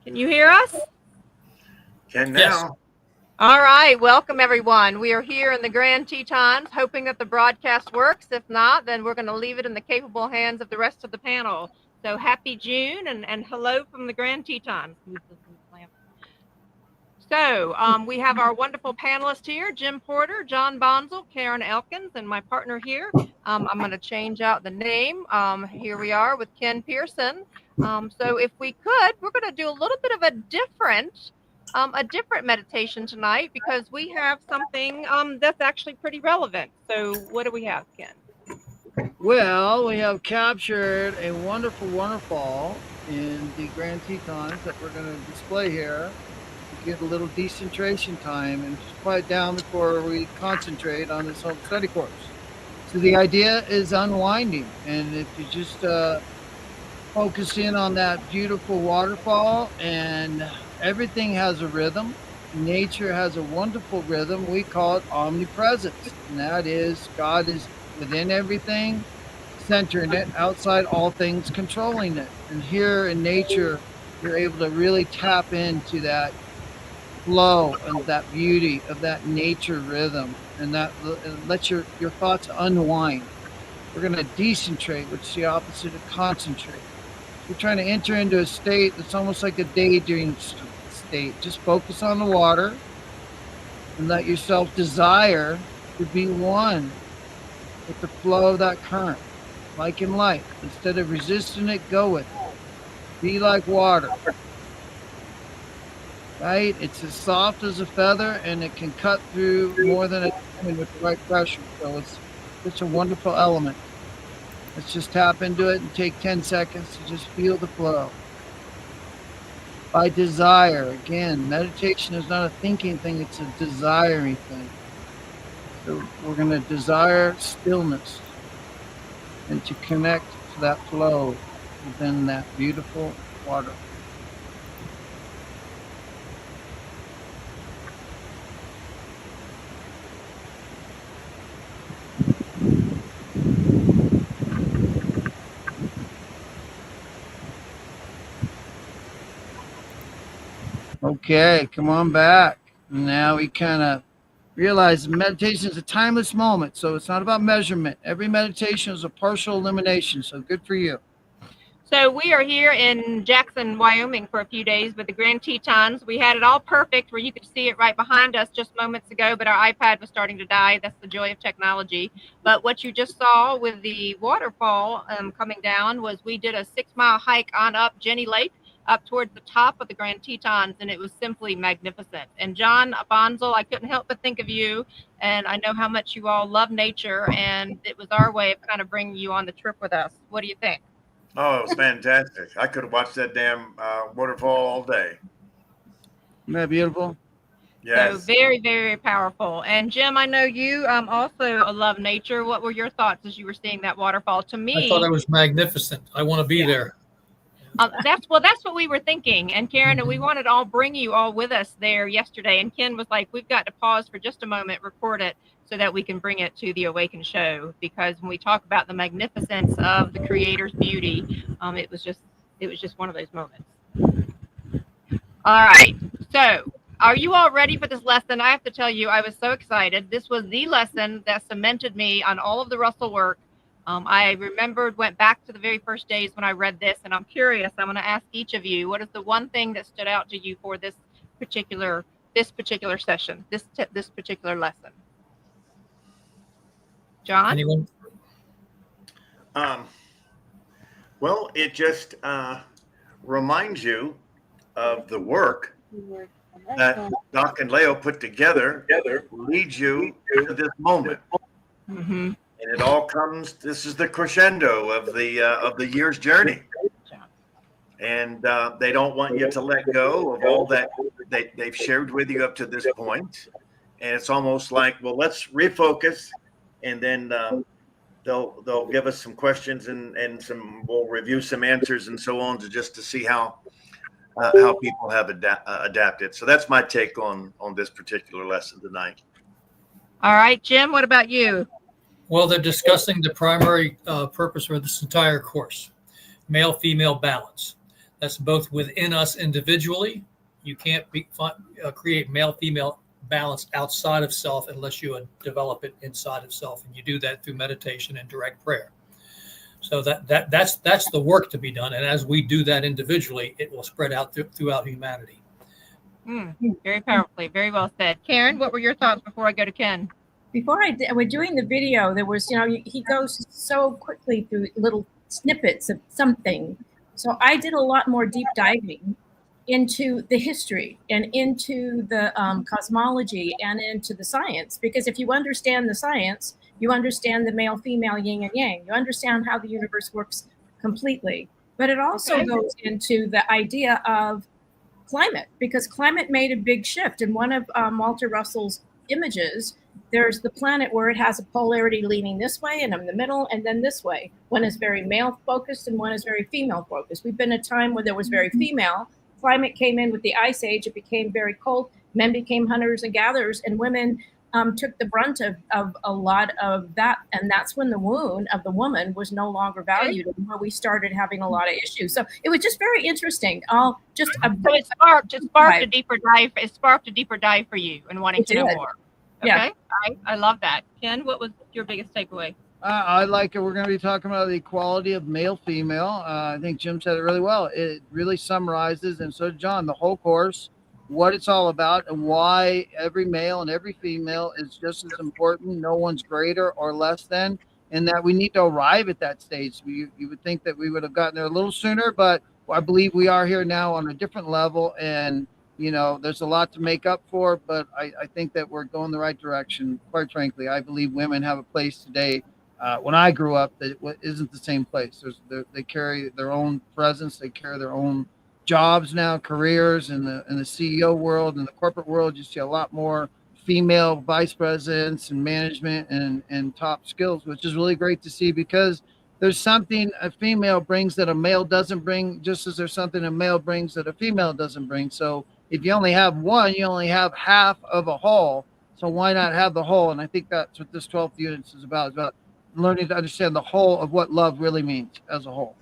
Can you hear us? Can now. Yes. All right. Welcome, everyone. We are here in the Grand Tetons, hoping that the broadcast works. If not, then we're going to leave it in the capable hands of the rest of the panel. So happy June and hello from the Grand Tetons. So we have our wonderful panelists here, Jim Porter, John Bonzel, Karen Elkins, and my partner here. I'm going to change out the name. Here we are with Ken Pearson. So if we could, we're going to do a little bit of a different meditation tonight because we have something that's actually pretty relevant. So what do we have, Ken? Well, we have captured a wonderful waterfall in the Grand Tetons that we're going to display here. Get a little decentration time and just quiet down before we concentrate on this whole study course. So the idea is unwinding, and if you just focus in on that beautiful waterfall, and everything has a rhythm. Nature has a wonderful rhythm. We call it omnipresence, and that is God is within everything, centering it, outside all things, controlling it. And here in nature, you're able to really tap into that flow and that beauty of that nature rhythm, and that lets your thoughts unwind. We're going to decentrate, which is the opposite of concentrate. We're trying to enter into a state that's almost like a daydream state. Just focus on the water and let yourself desire to be one with the flow of that current, like in life. Instead of resisting it, go with it. Be like water. Right? It's as soft as a feather, and it can cut through more than a diamond with the right pressure. So it's such a wonderful element. Let's just tap into it and take 10 seconds to just feel the flow. By desire, again, meditation is not a thinking thing, it's a desiring thing. So we're going to desire stillness and to connect to that flow within that beautiful water. Okay, come on back. Now we kind of realize meditation is a timeless moment, so it's not about measurement. Every meditation is a partial elimination, so good for you. So we are here in Jackson, Wyoming for a few days with the Grand Tetons. We had it all perfect where you could see it right behind us just moments ago, but our iPad was starting to die. That's the joy of technology. But what you just saw with the waterfall coming down was we did a 6-mile hike on up Jenny Lake up towards the top of the Grand Tetons, and it was simply magnificent. And John Bonzel, I couldn't help but think of you, and I know how much you all love nature, and it was our way of kind of bringing you on the trip with us. What do you think? Oh, it was fantastic. I could have watched that damn waterfall all day. Isn't that beautiful? Yes. So very, very powerful. And Jim, I know you also love nature. What were your thoughts as you were seeing that waterfall? To me, I thought it was magnificent. I want to be there. That's what we were thinking. And Karen, we wanted to all bring you all with us there yesterday. And Ken was like, we've got to pause for just a moment, record it so that we can bring it to the Awaken show. Because when we talk about the magnificence of the Creator's beauty, it was just one of those moments. All right. So are you all ready for this lesson? I have to tell you, I was so excited. This was the lesson that cemented me on all of the Russell work. I went back to the very first days when I read this, and I'm curious. I'm going to ask each of you, what is the one thing that stood out to you for this particular session, this particular lesson? John? Anyone? Well, it just reminds you of the work that Doc and Leo put together leads you to this moment. Mm-hmm. And it all comes. This is the crescendo of the year's journey, and they don't want you to let go of all that they've shared with you up to this point. And it's almost like, well, let's refocus, and then they'll give us some questions and we'll review some answers and so on to see how people have adapted. So that's my take on this particular lesson tonight. All right, Jim, what about you? Well, they're discussing the primary purpose for this entire course, male-female balance. That's both within us individually. You can't create male-female balance outside of self unless you develop it inside of self, and you do that through meditation and direct prayer. So that's the work to be done, and as we do that individually, it will spread out throughout humanity. Very powerfully, very well said. Karen, what were your thoughts before I go to Ken? Before we're doing the video, there was, he goes so quickly through little snippets of something. So I did a lot more deep diving into the history and into the cosmology and into the science, because if you understand the science, you understand the male, female, yin and yang. You understand how the universe works completely. But it also goes into the idea of climate, because climate made a big shift. In one of Walter Russell's images, there's the planet where it has a polarity leaning this way and in the middle and then this way. One is very male focused and one is very female focused. We've been a time where there was very female. Climate came in with the ice age. It became very cold. Men became hunters and gatherers, and women took the brunt of a lot of that. And that's when the wound of the woman was no longer valued, and where we started having a lot of issues. So it was just very interesting. So it sparked a deeper dive. It sparked a deeper dive for you and wanting to know more. Okay. Yeah. I love that. Ken, what was your biggest takeaway? I like it. We're going to be talking about the equality of male-female. I think Jim said it really well. It really summarizes, and so did John, the whole course, what it's all about, and why every male and every female is just as important. No one's greater or less than, and that we need to arrive at that stage. You would think that we would have gotten there a little sooner, but I believe we are here now on a different level, and there's a lot to make up for, but I think that we're going the right direction. Quite frankly, I believe women have a place today. When I grew up, that isn't the same place. They carry their own presence. They carry their own jobs now, careers in the CEO world and the corporate world. You see a lot more female vice presidents and management and top skills, which is really great to see, because there's something a female brings that a male doesn't bring, just as there's something a male brings that a female doesn't bring. So if you only have one, you only have half of a whole. So why not have the whole? And I think that's what this 12th unit is about learning to understand the whole of what love really means as a whole.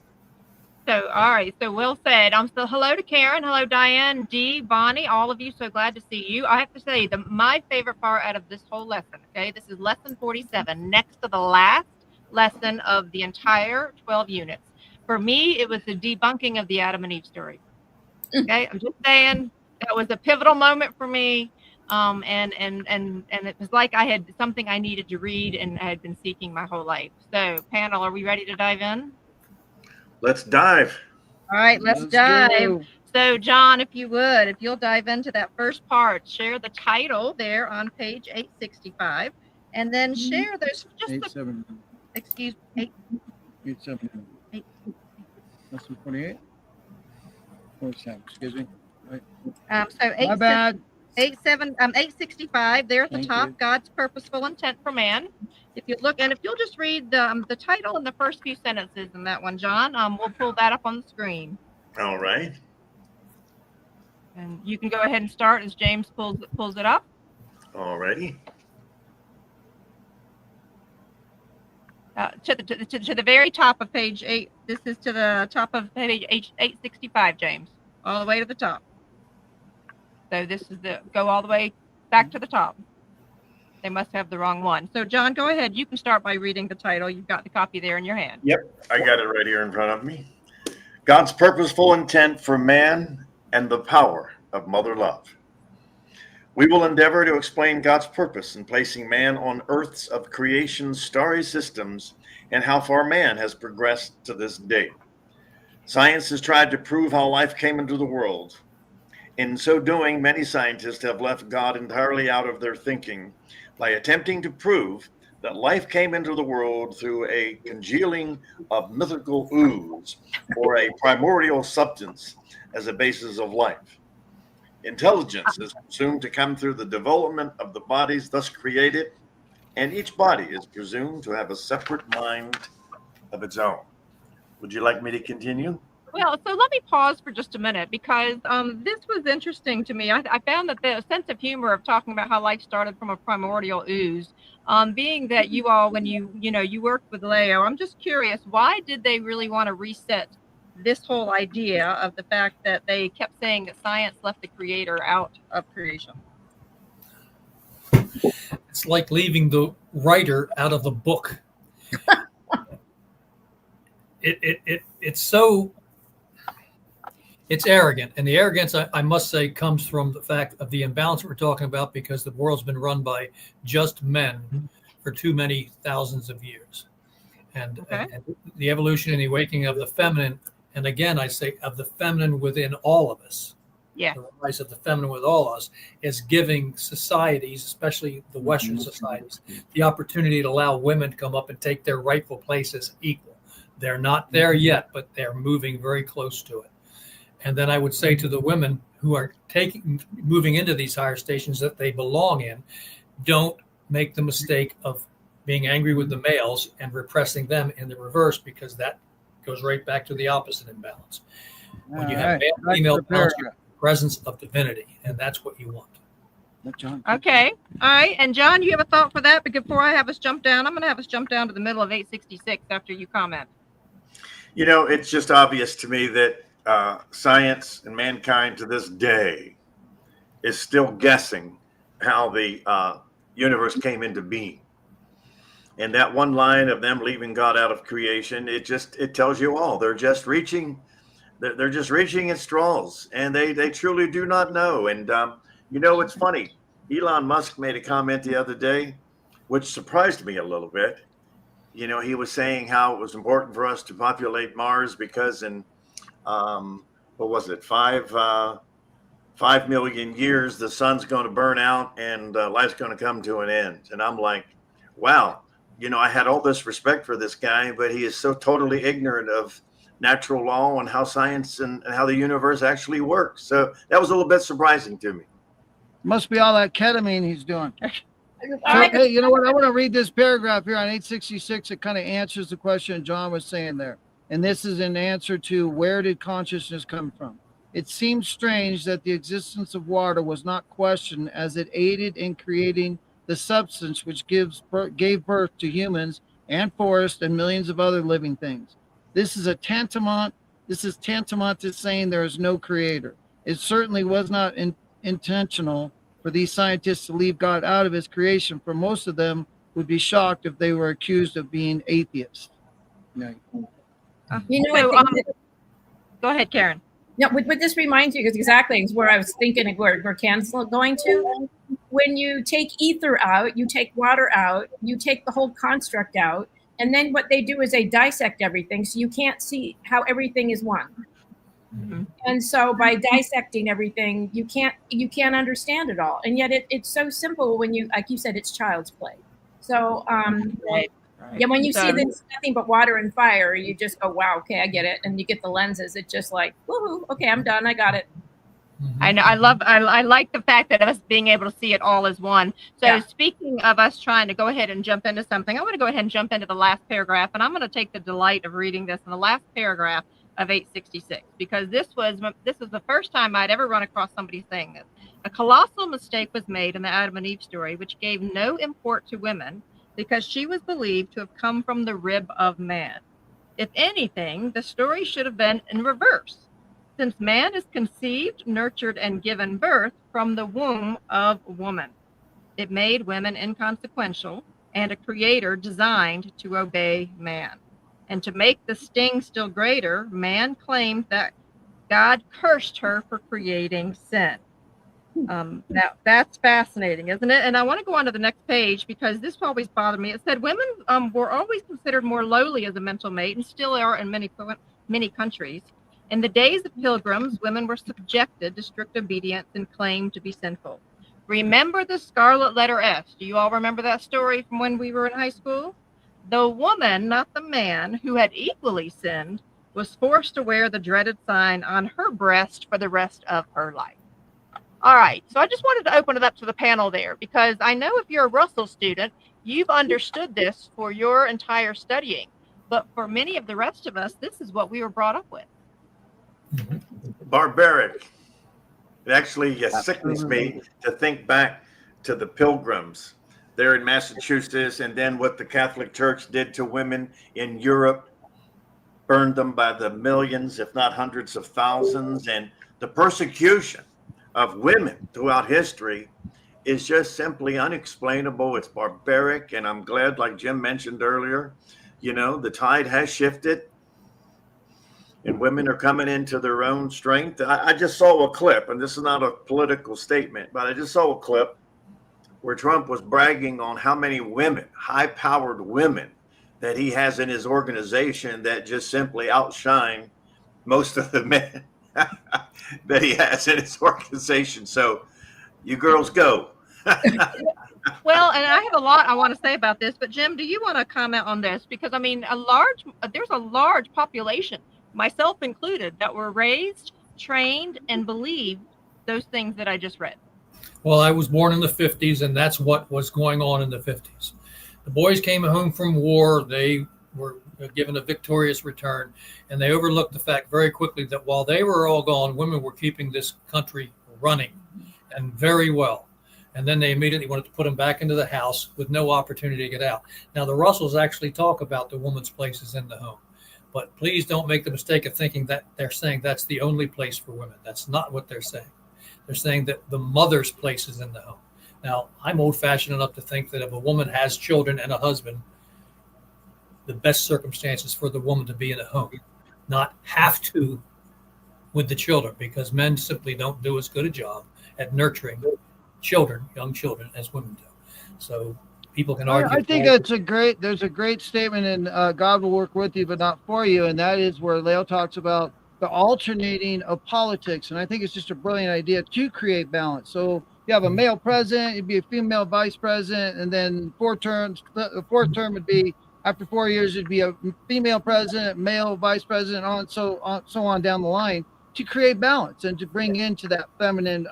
So, all right. So well said. So hello to Karen. Hello, Diane, Dee, Bonnie, all of you. So glad to see you. I have to say my favorite part out of this whole lesson, okay, this is lesson 47, next to the last lesson of the entire 12 units. For me, it was the debunking of the Adam and Eve story. Okay. I'm just saying that was a pivotal moment for me. And it was like I had something I needed to read and I had been seeking my whole life. So panel, are we ready to dive in? Let's dive. All right, let's dive. Go. So John, if you'll dive into that first part, share the title there on page 865, and then share those excuse me. 878. Lesson 48. 47. Excuse me. Right. So My bad. 865 there at the Thank top, you. God's purposeful intent for man. If you'll just read the title and the first few sentences in that one, John, we'll pull that up on the screen. All right. And you can go ahead and start as James pulls it up. All righty. To the very top of page 8. This is to the top of page 865, James, all the way to the top. So this is go all the way back to the top. They must have the wrong one. So John, go ahead. You can start by reading the title. You've got the copy there in your hand. Yep, I got it right here in front of me. God's purposeful intent for man and the power of mother love. We will endeavor to explain God's purpose in placing man on Earth's of creation's starry systems and how far man has progressed to this day. Science has tried to prove how life came into the world. In so doing, many scientists have left God entirely out of their thinking by attempting to prove that life came into the world through a congealing of mythical ooze or a primordial substance as a basis of life. Intelligence is presumed to come through the development of the bodies thus created, and each body is presumed to have a separate mind of its own. Would you like me to continue? Well, so let me pause for just a minute, because this was interesting to me. I found that the sense of humor of talking about how life started from a primordial ooze, being that you all, when you worked with Leo, I'm just curious, why did they really want to reset this whole idea of the fact that they kept saying that science left the creator out of creation. It's like leaving the writer out of the book. It's arrogant, and the arrogance, I must say, comes from the fact of the imbalance we're talking about, because the world's been run by just men for too many thousands of years. And the evolution and the awakening of the feminine, and again, I say of the feminine within all of us, Yeah. the rise of the feminine with all of us, is giving societies, especially the Western societies, the opportunity to allow women to come up and take their rightful place as equal. They're not there yet, but they're moving very close to it. And then I would say to the women who are moving into these higher stations that they belong in, don't make the mistake of being angry with the males and repressing them in the reverse, because that goes right back to the opposite imbalance. When you have male female balance, you have the presence of divinity, and that's what you want. Okay. All right. And John, you have a thought for that? Because before I have us jump down, I'm going to have us jump down to the middle of 866 after you comment. You know, it's just obvious to me that science and mankind to this day is still guessing how the universe came into being. And that one line of them leaving God out of creation, it tells you all. They're just reaching at straws, and they truly do not know. And you know, it's funny. Elon Musk made a comment the other day, which surprised me a little bit. You know, he was saying how it was important for us to populate Mars because in what was it, 5 million years, the sun's going to burn out and life's going to come to an end. And I'm like, wow. You know, I had all this respect for this guy, but he is so totally ignorant of natural law and how science and how the universe actually works. So that was a little bit surprising to me. Must be all that ketamine he's doing. So, hey, you know what? I want to read this paragraph here on 866. It kind of answers the question John was saying there. And this is an answer to where did consciousness come from? It seems strange that the existence of water was not questioned, as it aided in creating the substance which gave birth to humans and forests and millions of other living things. This is tantamount to saying there is no creator. It certainly was not intentional for these scientists to leave God out of his creation, for most of them would be shocked if they were accused of being atheists. You know, go ahead, Karen. No, what this reminds you, because exactly is where I was thinking where Ken's going to. When you take ether out, you take water out, you take the whole construct out, and then what they do is they dissect everything, so you can't see how everything is one. Mm-hmm. And so by dissecting everything, you can't understand it all. And yet it's so simple when you, like you said, it's child's play. So right. Yeah, when you see that it's nothing but water and fire, you just go, wow, okay, I get it. And you get the lenses. It's just like, woohoo, okay, I'm done. I got it. I know. I like the fact that us being able to see it all as one. So Speaking of us trying to go ahead and jump into something, I want to go ahead and jump into the last paragraph, and I'm going to take the delight of reading this in the last paragraph of 866, because this was the first time I'd ever run across somebody saying this. A colossal mistake was made in the Adam and Eve story, which gave no import to women, because she was believed to have come from the rib of man. If anything, the story should have been in reverse, since man is conceived, nurtured, and given birth from the womb of woman. It made women inconsequential and a creator designed to obey man. And to make the sting still greater, man claimed that God cursed her for creating sin. Now that's fascinating, isn't it? And I want to go on to the next page, because this always bothered me. It said women were always considered more lowly as a mental mate, and still are in many countries. In the days of pilgrims, women were subjected to strict obedience and claimed to be sinful. Remember the scarlet letter S? Do you all remember that story from when we were in high school? The woman, not the man, who had equally sinned, was forced to wear the dreaded sign on her breast for the rest of her life. All right, so I just wanted to open it up to the panel there, because I know if you're a Russell student, you've understood this for your entire studying. But for many of the rest of us, this is what we were brought up with. Barbaric. It actually sickens me to think back to the Pilgrims there in Massachusetts, and then what the Catholic Church did to women in Europe. burned them by the millions, if not hundreds of thousands. And the persecution of women throughout history is just simply unexplainable. It's barbaric. And I'm glad, like Jim mentioned earlier, the tide has shifted and women are coming into their own strength. I just saw a clip, and this is not a political statement, but I just saw a clip where Trump was bragging on how many women, high-powered women, that he has in his organization that just simply outshine most of the men that he has in his organization. So you girls go. Well, and I have a lot I want to say about this, but Jim, do you want to comment on this? Because I mean, there's a large population, myself included, that were raised, trained, and believed those things that I just read. Well, I was born in the 50s, and that's what was going on in the 50s. The boys came home from war. They were given a victorious return, and they overlooked the fact very quickly that while they were all gone, women were keeping this country running, and very well. And then they immediately wanted to put them back into the house with no opportunity to get out. Now, the Russells actually talk about the woman's places in the home, but please don't make the mistake of thinking that they're saying that's the only place for women. That's not what they're saying. They're saying that the mother's place is in the home. Now, I'm old-fashioned enough to think that if a woman has children and a husband, the best circumstances for the woman to be in a home, not have to with the children, because men simply don't do as good a job at nurturing children, young children, as women do. So people can argue. I think there's a great statement in God Will Work With You, but Not For You. And that is where Leo talks about the alternating of politics. And I think it's just a brilliant idea to create balance. So you have a male president, you'd be a female vice president, and then 4 terms. The 4th term would be, after 4 years, it'd be a female president, male vice president, so on down the line, to create balance and to bring into that feminine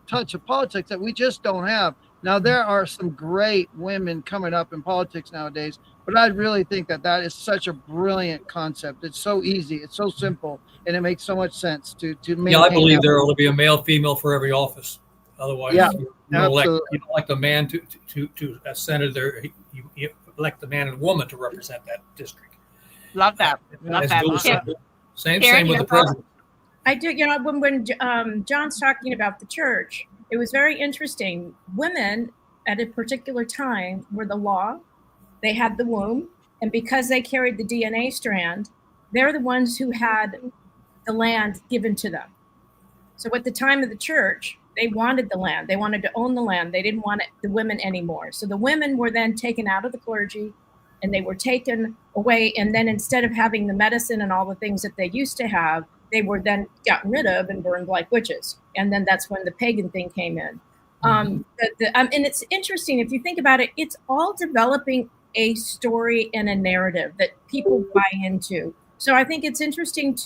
touch of politics that we just don't have. Now, there are some great women coming up in politics nowadays, but I really think that is such a brilliant concept. It's so easy, it's so simple, and it makes so much sense to maintain. Yeah, I believe there ought to be a male, female for every office. Otherwise, yeah, you don't elect a man to a senator. You elect the man and woman to represent that district. Love that. Love that. Same with the president. I do. When John's talking about the church, it was very interesting. Women at a particular time were the law. They had the womb, and because they carried the DNA strand, they're the ones who had the land given to them. So at the time of the church, they wanted the land. They wanted to own the land. They didn't want the women anymore. So the women were then taken out of the clergy, and they were taken away. And then instead of having the medicine and all the things that they used to have, they were then gotten rid of and burned like witches. And then that's when the pagan thing came in. And it's interesting, if you think about it, it's all developing a story and a narrative that people buy into. So I think it's interesting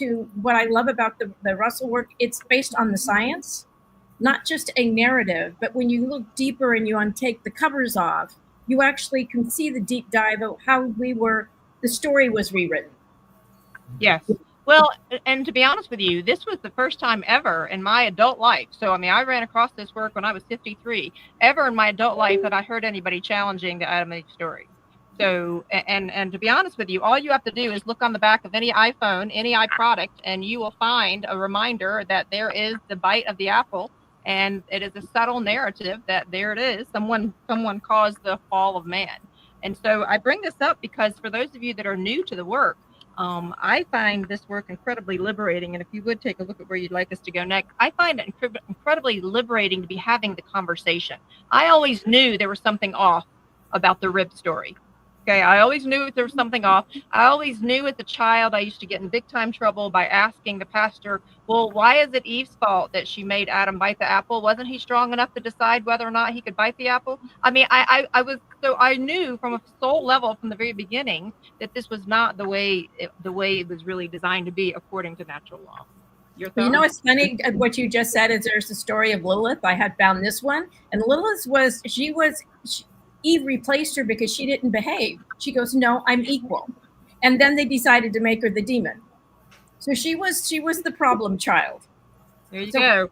what I love about the Russell work, it's based on the science, not just a narrative, but when you look deeper and you untake the covers off, you actually can see the deep dive of how the story was rewritten. Yes. Well, and to be honest with you, this was the first time ever in my adult life. So, I mean, I ran across this work when I was 53, ever in my adult life that I heard anybody challenging the Adam and Eve story. So, and to be honest with you, all you have to do is look on the back of any iPhone, any iProduct, and you will find a reminder that there is the bite of the apple. And it is a subtle narrative that there it is. Someone caused the fall of man. And so I bring this up because for those of you that are new to the work, I find this work incredibly liberating. And if you would take a look at where you'd like us to go next, I find it incredibly liberating to be having the conversation. I always knew there was something off about the rib story. Okay, I always knew there was something off. I always knew as a child I used to get in big time trouble by asking the pastor, well, why is it Eve's fault that she made Adam bite the apple? Wasn't he strong enough to decide whether or not he could bite the apple? I mean, I knew from a soul level from the very beginning that this was not the way it was really designed to be according to natural law. Your thoughts? You know, it's funny what you just said is there's the story of Lilith. I had found this one, and Lilith Eve replaced her because she didn't behave. She goes, no, I'm equal. And then they decided to make her the demon. So she was the problem child. There you go.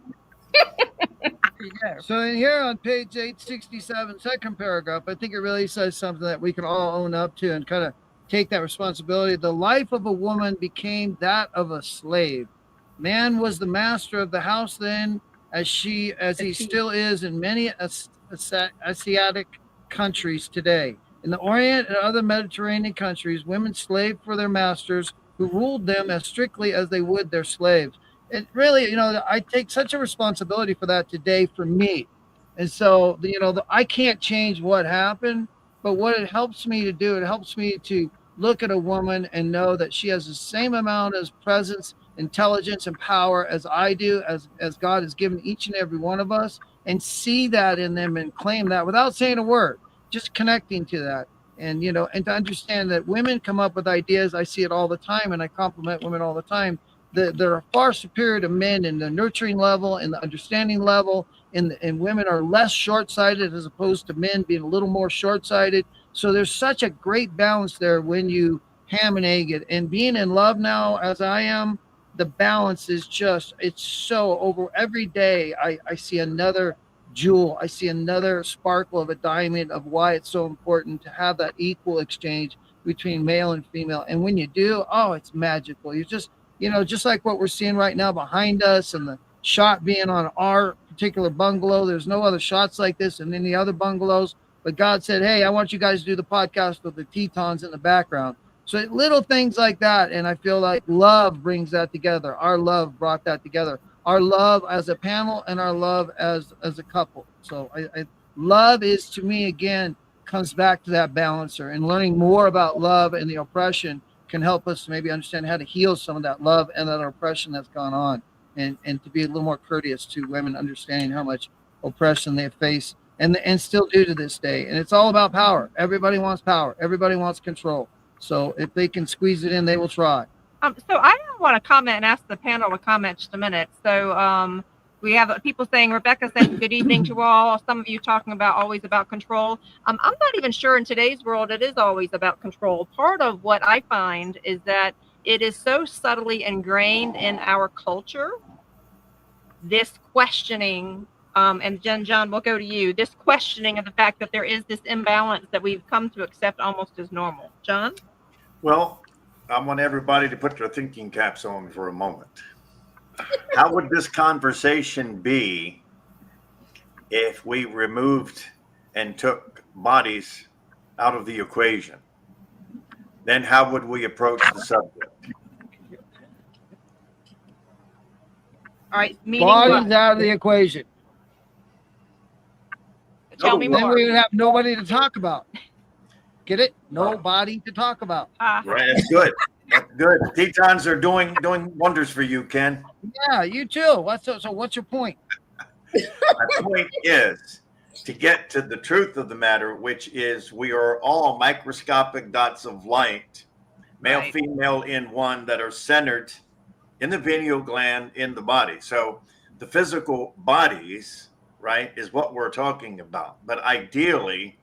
So in here on page 867, second paragraph, I think it really says something that we can all own up to and kind of take that responsibility. The life of a woman became that of a slave. Man was the master of the house then, as he still is in many Asiatic countries today. In the Orient and other Mediterranean countries, women slaved for their masters, who ruled them as strictly as they would their slaves. It really, I take such a responsibility for that today for me. And so, I can't change what happened, but what it helps me to do, it helps me to look at a woman and know that she has the same amount of presence, intelligence, and power as I do, as God has given each and every one of us, and see that in them and claim that without saying a word, just connecting to that. And and to understand that women come up with ideas. I see it all the time, and I compliment women all the time. They're far superior to men in the nurturing level and the understanding level, and women are less short-sighted as opposed to men being a little more short-sighted. So there's such a great balance there when you ham and egg it. And being in love now, as I am, the balance is just, it's so over. Every day I see another jewel. I see another sparkle of a diamond of why it's so important to have that equal exchange between male and female. And when you do, oh, it's magical. You just, just like what we're seeing right now behind us, and the shot being on our particular bungalow. There's no other shots like this in any other bungalows. But God said, hey, I want you guys to do the podcast with the Tetons in the background. So little things like that. And I feel like love brings that together. Our love brought that together. Our love as a panel and our love as a couple. So love is, to me, again, comes back to that balancer, and learning more about love and the oppression can help us maybe understand how to heal some of that love and that oppression that's gone on, and to be a little more courteous to women, understanding how much oppression they face and still do to this day. And it's all about power. Everybody wants power. Everybody wants control. So if they can squeeze it in, they will try. So I want to comment and ask the panel to comment just a minute. So we have people saying, Rebecca saying, good evening to all. Some of you talking about always about control. I'm not even sure in today's world it is always about control. Part of what I find is that it is so subtly ingrained in our culture, this questioning, and John, we'll go to you, this questioning of the fact that there is this imbalance that we've come to accept almost as normal. John? Well, I want everybody to put their thinking caps on for a moment. How would this conversation be if we removed and took bodies out of the equation? Then how would we approach the subject? All right, meaning bodies what? out of the equation. Tell me Then more. we would have nobody to talk about. Get it? Nobody to talk about. Right, that's good. That's good. The Tetons are doing wonders for you, Ken. Yeah, you too. So what's your point? My point is to get to the truth of the matter, which is we are all microscopic dots of light, male, Right. female in one, that are centered in the pineal gland in the body. So the physical bodies, right, is what we're talking about. But ideally,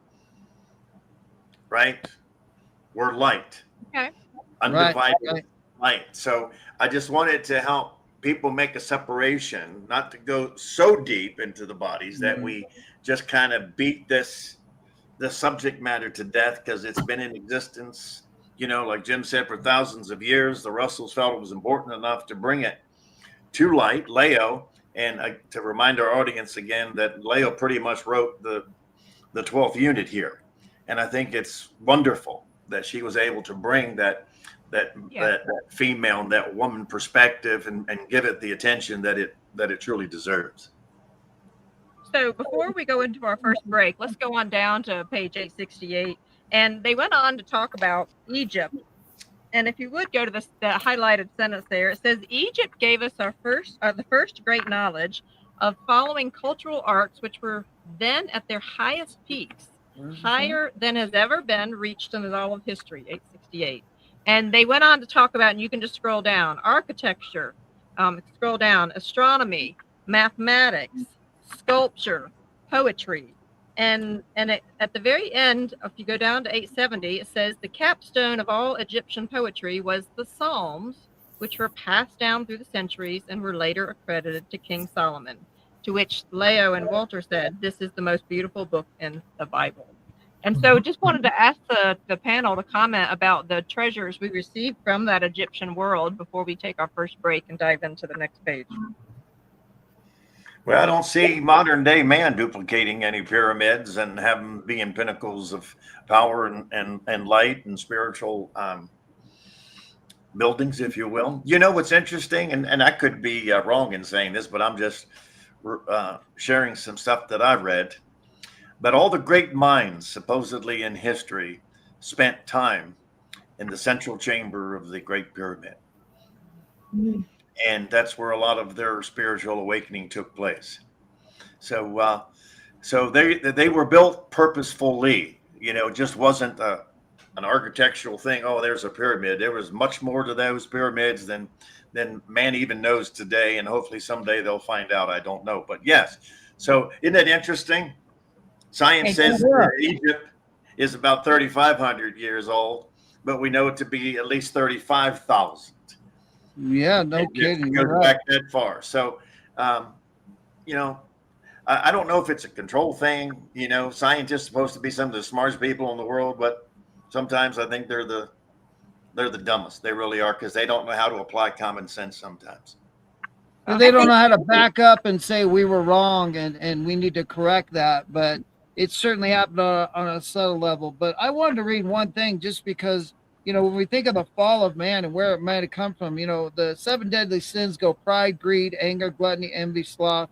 right, we're light. Okay. Undivided Right. light. So I just wanted to help people make a separation, not to go so deep into the bodies that we just kind of beat the subject matter to death, because it's been in existence, like Jim said, for thousands of years. The Russells felt it was important enough to bring it to light. Leo, and to remind our audience again that Leo pretty much wrote the 12th unit here. And I think it's wonderful that she was able to bring that female, that woman perspective and give it the attention that it truly deserves. So before we go into our first break, let's go on down to page 868. And they went on to talk about Egypt. And if you would go to the highlighted sentence there, it says, Egypt gave us the first great knowledge of following cultural arts, which were then at their highest peaks, higher than has ever been reached in all of history, 868. And they went on to talk about, and you can just scroll down, architecture, scroll down, astronomy, mathematics, sculpture, poetry. And at the very end, if you go down to 870, it says the capstone of all Egyptian poetry was the Psalms, which were passed down through the centuries and were later accredited to King Solomon, to which Leo and Walter said, this is the most beautiful book in the Bible. And so just wanted to ask the panel to comment about the treasures we received from that Egyptian world before we take our first break and dive into the next page. Well, I don't see modern day man duplicating any pyramids and have them being pinnacles of power and light and spiritual buildings, if you will. You know what's interesting, and I could be wrong in saying this, but I'm just sharing some stuff that I've read. But all the great minds, supposedly in history, spent time in the central chamber of the Great Pyramid. Mm. And that's where a lot of their spiritual awakening took place. So, so they were built purposefully. You know, it just wasn't an architectural thing. Oh, there's a pyramid. There was much more to those pyramids than man even knows today. And hopefully someday they'll find out. I don't know, but yes. So isn't it interesting? Science says that Egypt is about 3,500 years old, but we know it to be at least 35,000. Yeah, no kidding. It goes back that far. So, you know, I don't know if it's a control thing. You know, scientists are supposed to be some of the smartest people in the world, but sometimes I think they're the dumbest. They really are, because they don't know how to apply common sense sometimes. They don't know how to back up and say we were wrong and we need to correct that. But it certainly happened on a subtle level. But I wanted to read one thing just because, you know, when we think of the fall of man and where it might have come from, you know, the 7 deadly sins go pride, greed, anger, gluttony, envy, sloth.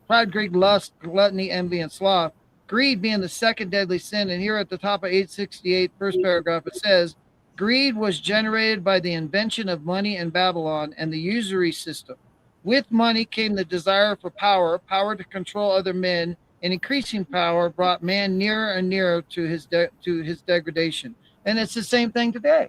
Pride, greed, lust, gluttony, envy, and sloth. Greed being the second deadly sin. And here at the top of 868, first paragraph, it says, greed was generated by the invention of money in Babylon and the usury system. With money came the desire for power, power to control other men, and increasing power brought man nearer and nearer to his degradation. And it's the same thing today.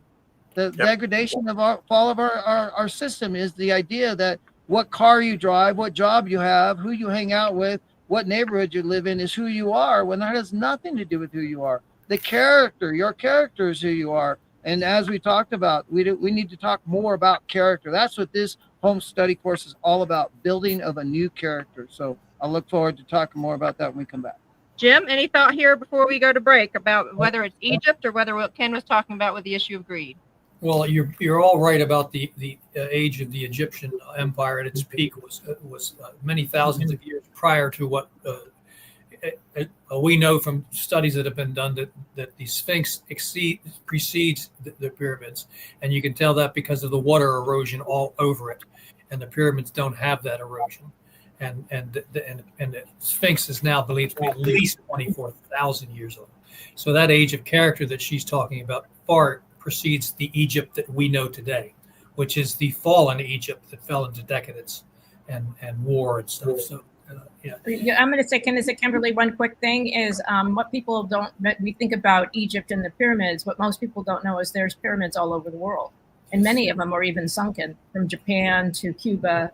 The degradation of our fall of our system is the idea that what car you drive, what job you have, who you hang out with, what neighborhood you live in is who you are, when that has nothing to do with who you are. The character, your character is who you are. And as we talked about, we need to talk more about character. That's what this home study course is all about, building of a new character. So I look forward to talking more about that when we come back. Jim, any thought here before we go to break about whether it's Egypt or whether what Ken was talking about with the issue of greed? Well, you're all right about the age of the Egyptian empire at its peak was many thousands of years prior to what we know from studies that have been done that the Sphinx precedes the pyramids, and you can tell that because of the water erosion all over it, and the pyramids don't have that erosion, and the Sphinx is now believed to be at least 24,000 years old. So that age of character that she's talking about far precedes the Egypt that we know today, which is the fallen Egypt that fell into decadence and war and stuff. So, yeah. I'm going to say, Kimberly, one quick thing is what people don't, we think about Egypt and the pyramids. What most people don't know is there's pyramids all over the world. And many of them are even sunken, from Japan to Cuba.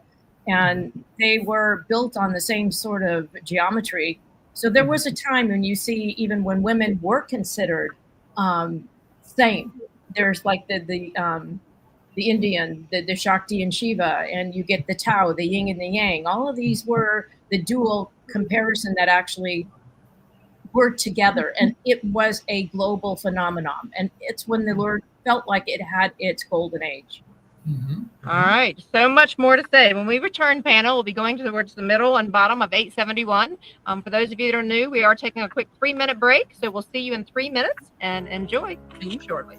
And they were built on the same sort of geometry. So there was a time when you see, even when women were considered same. There's like the Indian, the Shakti and Shiva, and you get the Tao, the yin and the yang. All of these were the dual comparison that actually worked together, and it was a global phenomenon. And it's when the Lord felt like it had its golden age. All right, so much more to say. When we return, panel, we'll be going towards the middle and bottom of 871. For those of you that are new, we are taking a quick 3-minute break, so we'll see you in 3 minutes, and enjoy. See you shortly.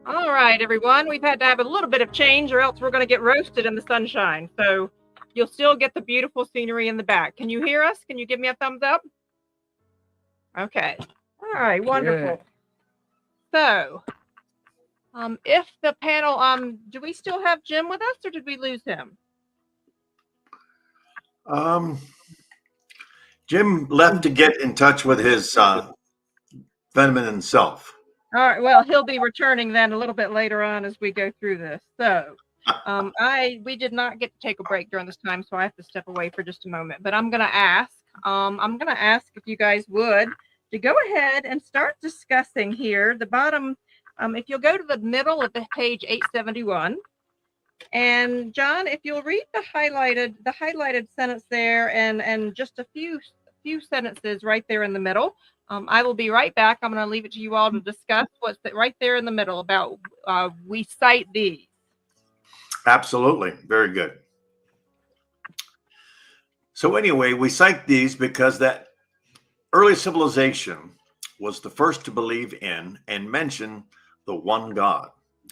All right, everyone. We've had to have a little bit of change or else we're going to get roasted in the sunshine. So you'll still get the beautiful scenery in the back. Can you hear us? Can you give me a thumbs up? Okay. All right, wonderful. So if the panel, do we still have Jim with us or did we lose him? Jim left to get in touch with his feminine self. All right, well, he'll be returning then a little bit later on as we go through this. So we did not get to take a break during this time, so I have to step away for just a moment. But I'm gonna ask if you guys would to go ahead and start discussing here the bottom. If you'll go to the middle of the page 871, and John, if you'll read the highlighted sentence there, and just a few sentences right there in the middle. I will be right back. I'm going to leave it to you all to discuss what's right there in the middle about we cite these. Absolutely. Very good. So anyway, we cite these because that early civilization was the first to believe in and mention the one God,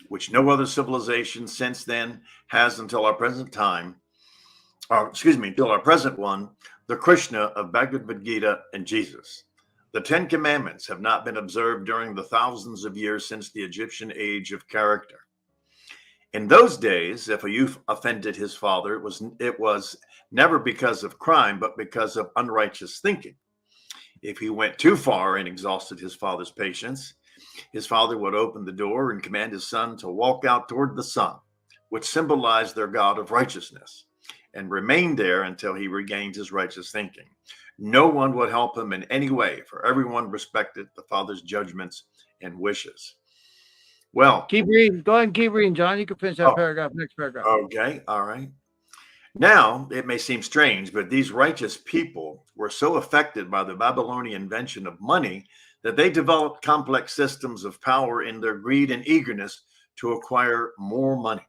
which no other civilization since then has until our present time, until our present one, the Krishna of Bhagavad Gita and Jesus. The 10 Commandments have not been observed during the thousands of years since the Egyptian age of character. In those days, if a youth offended his father, it was never because of crime, but because of unrighteous thinking. If he went too far and exhausted his father's patience, his father would open the door and command his son to walk out toward the sun, which symbolized their God of righteousness, and remain there until he regained his righteous thinking. No one would help him in any way, for everyone respected the father's judgments and wishes. Well, keep reading. Go ahead and keep reading, John. You can finish that paragraph. Next paragraph. Okay. All right. Now, it may seem strange, but these righteous people were so affected by the Babylonian invention of money that they developed complex systems of power in their greed and eagerness to acquire more money.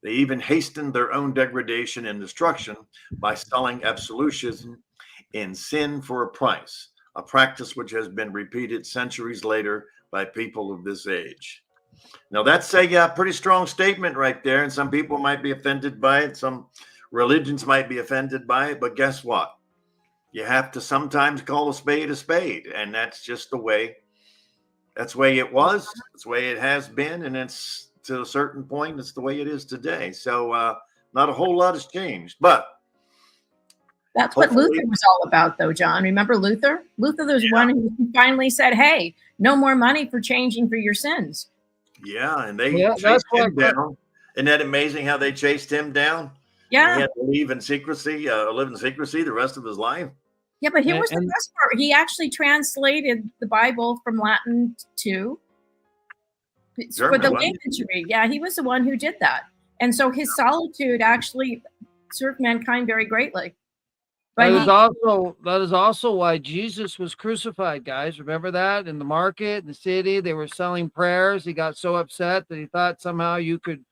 They even hastened their own degradation and destruction by selling absolutism in sin for a price, a practice which has been repeated centuries later by people of this age. Now, that's a pretty strong statement right there, and some people might be offended by it. Some religions might be offended by it, but guess what? You have to sometimes call a spade, and that's just the way. That's the way it was. That's the way it has been, and it's to a certain point, it's the way it is today. So, not a whole lot has changed, but that's what Luther was all about, though, John. Remember Luther? Luther was one who finally said, "Hey, no more money for changing for your sins." Yeah, and they chased him down. Isn't that amazing how they chased him down? Yeah. He had to live in secrecy the rest of his life. Yeah, but here was the best part. He actually translated the Bible from Latin to German, for the layman to read. Yeah, he was the one who did that. And so his solitude actually served mankind very greatly. That is also why Jesus was crucified, guys. Remember that? In the market, in the city, they were selling prayers. He got so upset that he thought somehow you could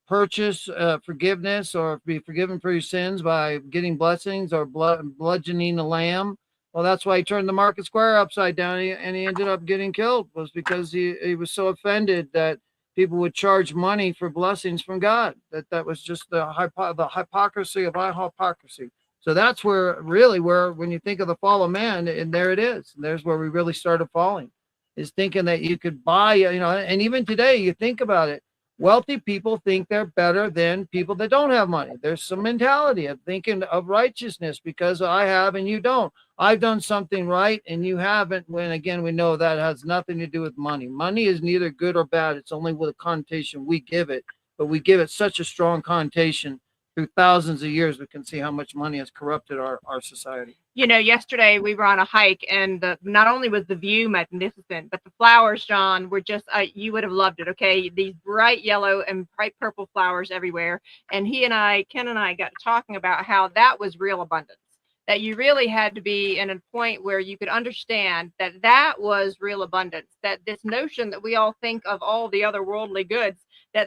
purchase forgiveness or be forgiven for your sins by getting blessings or bludgeoning a lamb. Well, that's why he turned the market square upside down, and he ended up getting killed, was because he was so offended that people would charge money for blessings from God. That was just the hypocrisy of hypocrisy. So that's where when you think of the fall of man, and there it is. And there's where we really started falling, is thinking that you could buy, and even today you think about it. Wealthy people think they're better than people that don't have money. There's some mentality of thinking of righteousness because I have and you don't. I've done something right and you haven't. When again, we know that has nothing to do with money. Money is neither good or bad. It's only with a connotation we give it, but we give it such a strong connotation through thousands of years. We can see how much money has corrupted our society. Yesterday we were on a hike, and not only was the view magnificent, but the flowers, John, were just, you would have loved it. Okay. These bright yellow and bright purple flowers everywhere. And Ken and I got talking about how that was real abundance, that you really had to be in a point where you could understand that was real abundance, that this notion that we all think of all the other worldly goods,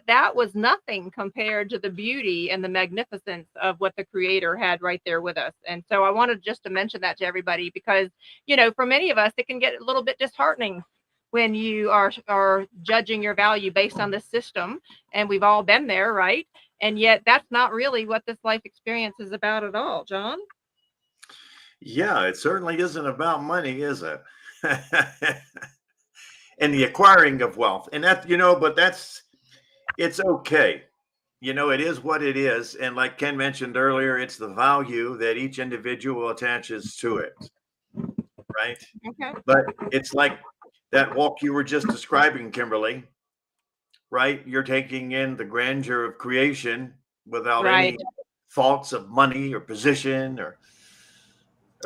that was nothing compared to the beauty and the magnificence of what the Creator had right there with us. And so I wanted just to mention that to everybody because, for many of us, it can get a little bit disheartening when you are judging your value based on this system, and we've all been there, right? And yet that's not really what this life experience is about at all, John. Yeah, it certainly isn't about money, is it? And the acquiring of wealth. And that, but it's okay. It is what it is. And like Ken mentioned earlier, it's the value that each individual attaches to it. Right. Okay. But it's like that walk you were just describing, Kimberly, right? You're taking in the grandeur of creation without any thoughts of money or position or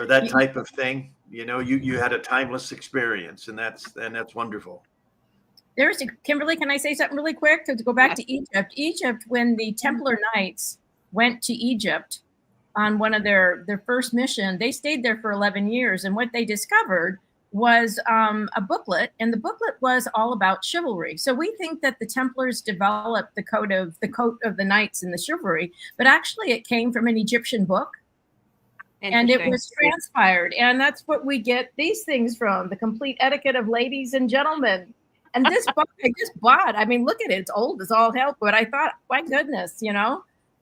that type of thing. You had a timeless experience, and that's wonderful. Kimberly, can I say something really quick? To go back to Egypt, when the Templar Knights went to Egypt on one of their first mission, they stayed there for 11 years. And what they discovered was a booklet, and the booklet was all about chivalry. So we think that the Templars developed the code of the knights and the chivalry, but actually it came from an Egyptian book. And it was transpired. And that's what we get these things from, the complete etiquette of ladies and gentlemen. And this book I just bought. I mean, look at it. It's old as all hell. But I thought, my goodness,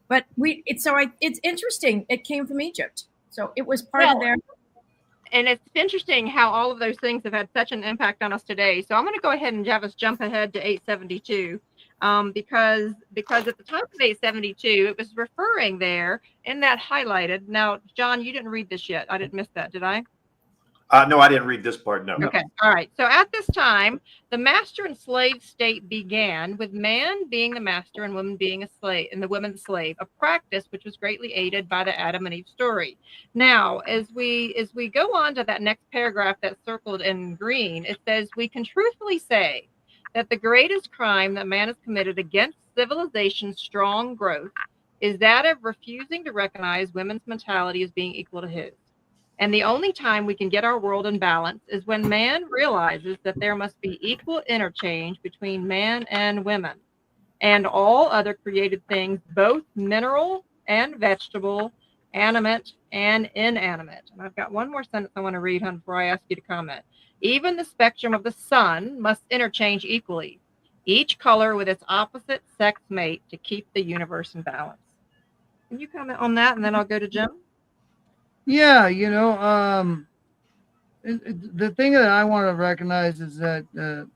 But it's interesting. It came from Egypt. So it was part of their. And it's interesting how all of those things have had such an impact on us today. So I'm going to go ahead and have us jump ahead to 872. Because at the time of 872, it was referring there in that highlighted. Now, John, you didn't read this yet. I didn't miss that, did I? No, I didn't read this part. No. Okay. All right. So at this time, the master and slave state began with man being the master and woman being a slave, and the woman the slave, a practice which was greatly aided by the Adam and Eve story. Now, as we go on to that next paragraph that's circled in green, it says, "We can truthfully say that the greatest crime that man has committed against civilization's strong growth is that of refusing to recognize women's mentality as being equal to his. And the only time we can get our world in balance is when man realizes that there must be equal interchange between man and women and all other created things, both mineral and vegetable, animate and inanimate." And I've got one more sentence I want to read, hon, before I ask you to comment. "Even the spectrum of the sun must interchange equally, each color with its opposite sex mate to keep the universe in balance." Can you comment on that, and then I'll go to Jim? Yeah, the thing that I want to recognize is that that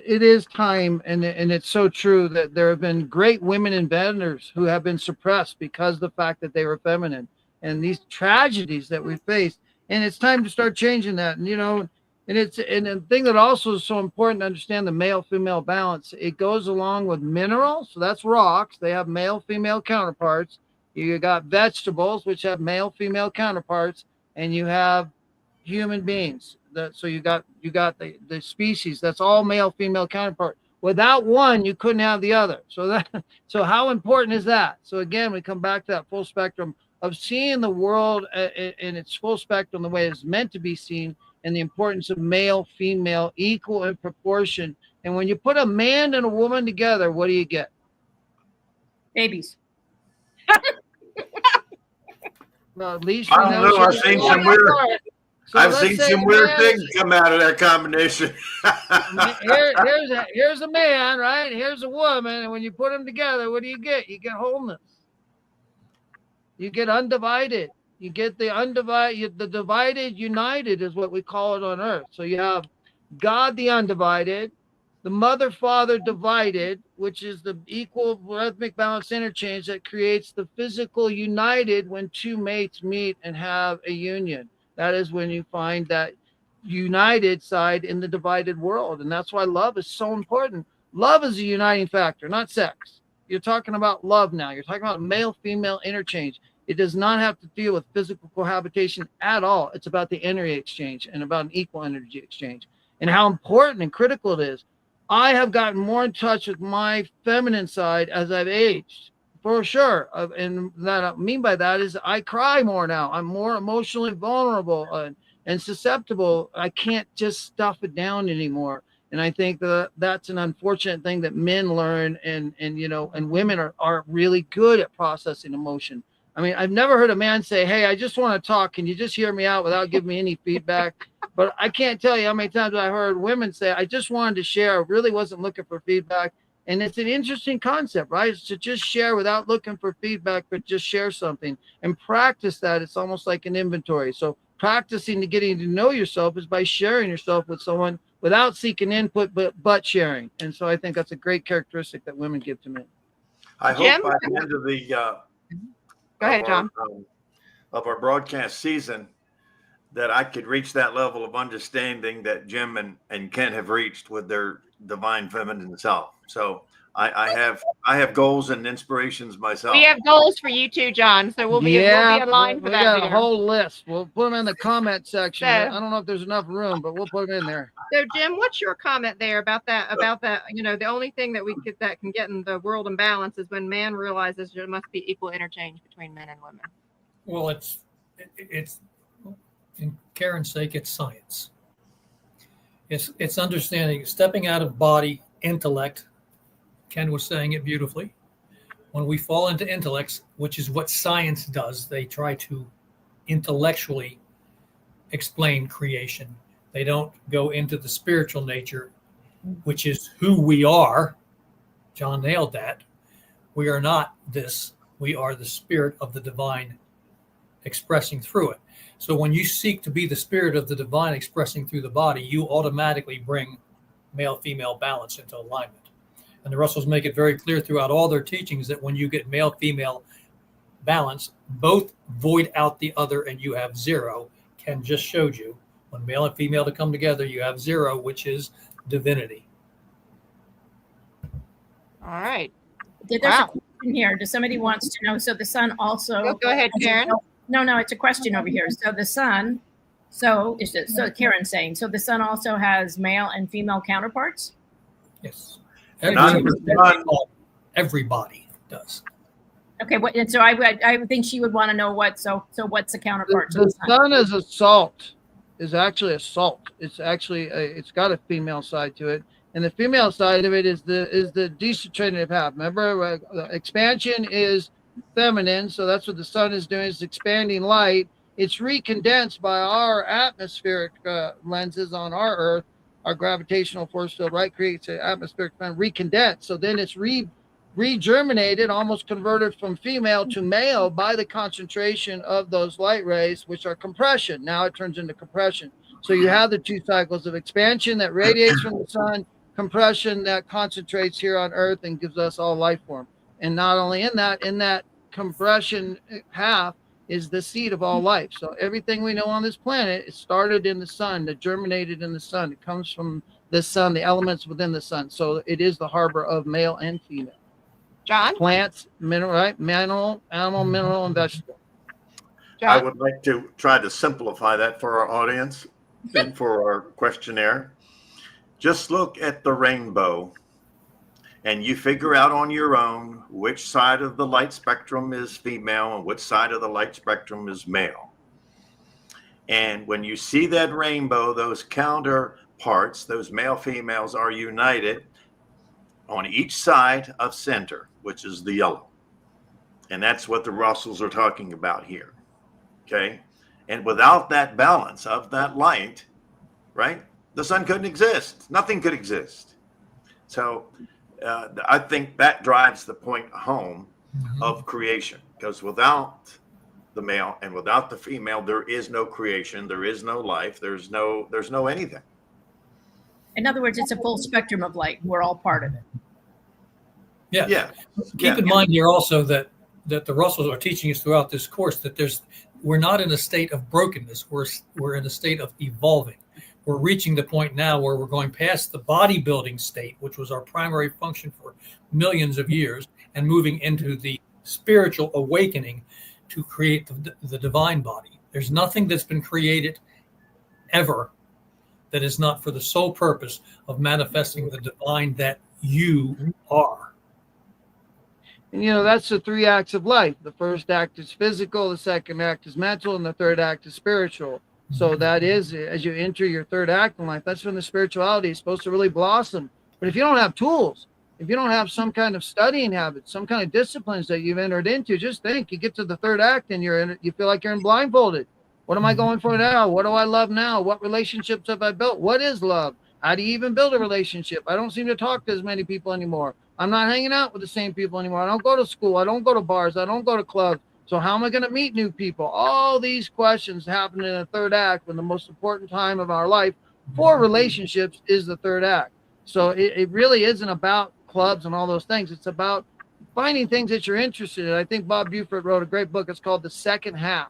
it is time, and it's so true that there have been great women inventors who have been suppressed because of the fact that they were feminine, and these tragedies that we face, and it's time to start changing that. And the thing that also is so important to understand, the male female balance, it goes along with minerals. So that's rocks, they have male female counterparts. You got vegetables, which have male female counterparts, and you have human beings. So you got the species, that's all male female counterpart. Without one, you couldn't have the other. So how important is that? So again, we come back to that full spectrum of seeing the world in its full spectrum, the way it's meant to be seen, and the importance of male female equal in proportion. And when you put a man and a woman together, what do you get? Babies. Well, at least I don't know. I've seen some weird. I've seen some weird things come out of that combination. Here's a man, right? Here's a woman, and when you put them together, what do you get? You get wholeness. You get undivided. You get the undivided. The divided united is what we call it on earth. So you have God the undivided, the mother father divided, which is the equal rhythmic balance interchange that creates the physical united when two mates meet and have a union. That is when you find that united side in the divided world. And that's why love is so important. Love is a uniting factor, not sex. You're talking about love now. You're talking about male-female interchange. It does not have to deal with physical cohabitation at all. It's about the energy exchange and about an equal energy exchange and how important and critical it is. I have gotten more in touch with my feminine side as I've aged, for sure. And that I mean by that is I cry more now. I'm more emotionally vulnerable and susceptible. I can't just stuff it down anymore. And I think that's an unfortunate thing that men learn, and women are really good at processing emotion. I mean, I've never heard a man say, hey, I just want to talk. Can you just hear me out without giving me any feedback? But I can't tell you how many times I heard women say, I just wanted to share. I really wasn't looking for feedback. And it's an interesting concept, right? It's to just share without looking for feedback, but just share something and practice that. It's almost like an inventory. So practicing to getting to know yourself is by sharing yourself with someone without seeking input, but sharing. And so I think that's a great characteristic that women give to men. I Jim? hope by the end of the Go ahead, John. Of our broadcast season that I could reach that level of understanding that Jim and Ken have reached with their divine feminine self. So I have goals and inspirations myself. We have goals for you too, John. So we'll be in line for we that. got dear. a whole list. We'll put them in the comment section. So- I don't know if there's enough room, but we'll put them in there. So Jim, what's your comment there about that? You know, the only thing that that can get in the world in balance is when man realizes there must be equal interchange between men and women. Well, it's in Karen's sake, it's science. It's understanding, stepping out of body, intellect. Ken was saying it beautifully. When we fall into intellects, which is what science does, they try to intellectually explain creation. They don't go into the spiritual nature, which is who we are. John nailed that. We are not this. We are the spirit of the divine expressing through it. So when you seek to be the spirit of the divine expressing through the body, you automatically bring male-female balance into alignment. And the Russells make it very clear throughout all their teachings that when you get male-female balance, both void out the other and you have zero. Ken just showed you. When male and female to come together, you have zero, which is divinity. All right. There's a question here. Does somebody wants to know? So the sun also. Go ahead, Karen. No, it's a question over here. So the sun. So Karen's saying. So the sun also has male and female counterparts. Yes. Everybody does. Okay. And so I would think she would want to know what. So what's the counterpart? The sun is a salt. Is actually a salt. It's actually it's got a female side to it, and the female side of it is the decentrative half. Remember, expansion is feminine, so that's what the sun is doing. It's expanding light. It's recondensed by our atmospheric lenses on our Earth. Our gravitational force field, right, creates an atmospheric band, recondensed. So then it's regerminated, almost converted from female to male by the concentration of those light rays, which are compression. Now it turns into compression. So you have the two cycles of expansion that radiates from the sun, compression that concentrates here on Earth and gives us all life form. And not only in that compression half is the seed of all life. So everything we know on this planet, it started in the sun, it germinated in the sun. It comes from the sun, the elements within the sun. So it is the harbor of male and female. John? Plants, mineral, right? Animal, mineral, and vegetable. John? I would like to try to simplify that for our audience and for our questionnaire. Just look at the rainbow and you figure out on your own which side of the light spectrum is female and which side of the light spectrum is male. And when you see that rainbow, those counterparts, those male females are united on each side of center, which is the yellow. And that's what the Russells are talking about here. Okay. And without that balance of that light, right, the sun couldn't exist. Nothing could exist. So I think that drives the point home of creation, because without the male and without the female, there is no creation. There is no life. There's no anything. In other words, it's a full spectrum of light. We're all part of it. Yeah. Keep in mind here also that the Russells are teaching us throughout this course that we're not in a state of brokenness. We're in a state of evolving. We're reaching the point now where we're going past the bodybuilding state, which was our primary function for millions of years, and moving into the spiritual awakening to create the divine body. There's nothing that's been created ever that is not for the sole purpose of manifesting the divine that you are. And that's the three acts of life. The first act is physical, the second act is mental, and the third act is spiritual. So that is, as you enter your third act in life, that's when the spirituality is supposed to really blossom. But if you don't have tools, if you don't have some kind of studying habits, some kind of disciplines that you've entered into, just think you get to the third act and you feel like you're in blindfolded. What am I going for now? What do I love now? What relationships have I built? What is love? How do you even build a relationship? I don't seem to talk to as many people anymore. I'm not hanging out with the same people anymore. I don't go to school. I don't go to bars. I don't go to clubs. So how am I going to meet new people? All these questions happen in the third act, when the most important time of our life for relationships is the third act. So it really isn't about clubs and all those things. It's about finding things that you're interested in. I think Bob Buford wrote a great book. It's called The Second Half.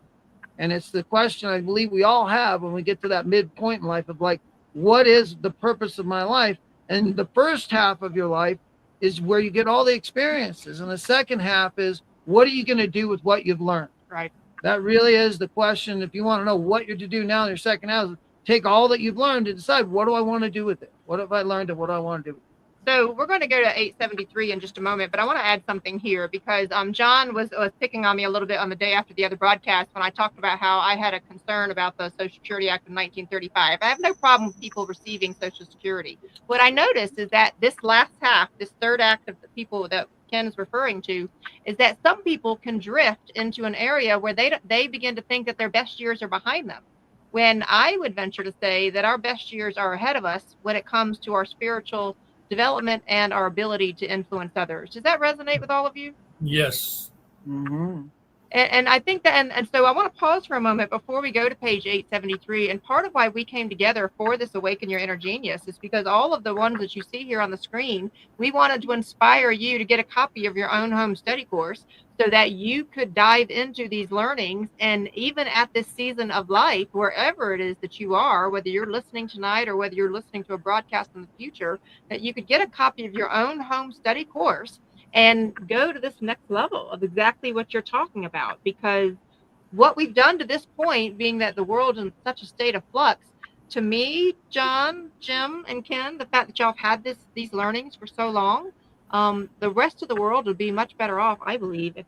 And it's the question I believe we all have when we get to that midpoint in life of like, what is the purpose of my life? And the first half of your life is where you get all the experiences. And the second half is, what are you going to do with what you've learned? Right. That really is the question. If you want to know what you're to do now in your second half, take all that you've learned and decide, what do I want to do with it? What have I learned and what do I want to do with it? So we're going to go to 873 in just a moment, but I want to add something here because John was picking on me a little bit on the day after the other broadcast when I talked about how I had a concern about the Social Security Act of 1935. I have no problem with people receiving Social Security. What I noticed is that this last half, this third act of the people that Ken is referring to, is that some people can drift into an area where they begin to think that their best years are behind them. When I would venture to say that our best years are ahead of us when it comes to our spiritual development and our ability to influence others. Does that resonate with all of you? Yes. Mm-hmm. And I think that, and so I want to pause for a moment before we go to page 873. And part of why we came together for this Awaken Your Inner Genius is because all of the ones that you see here on the screen, we wanted to inspire you to get a copy of your own home study course so that you could dive into these learnings. And even at this season of life, wherever it is that you are, whether you're listening tonight or whether you're listening to a broadcast in the future, that you could get a copy of your own home study course and go to this next level of exactly what you're talking about. Because what we've done to this point, being that the world is in such a state of flux, to me, John, Jim, and Ken, the fact that y'all have had these learnings for so long, the rest of the world would be much better off, I believe, if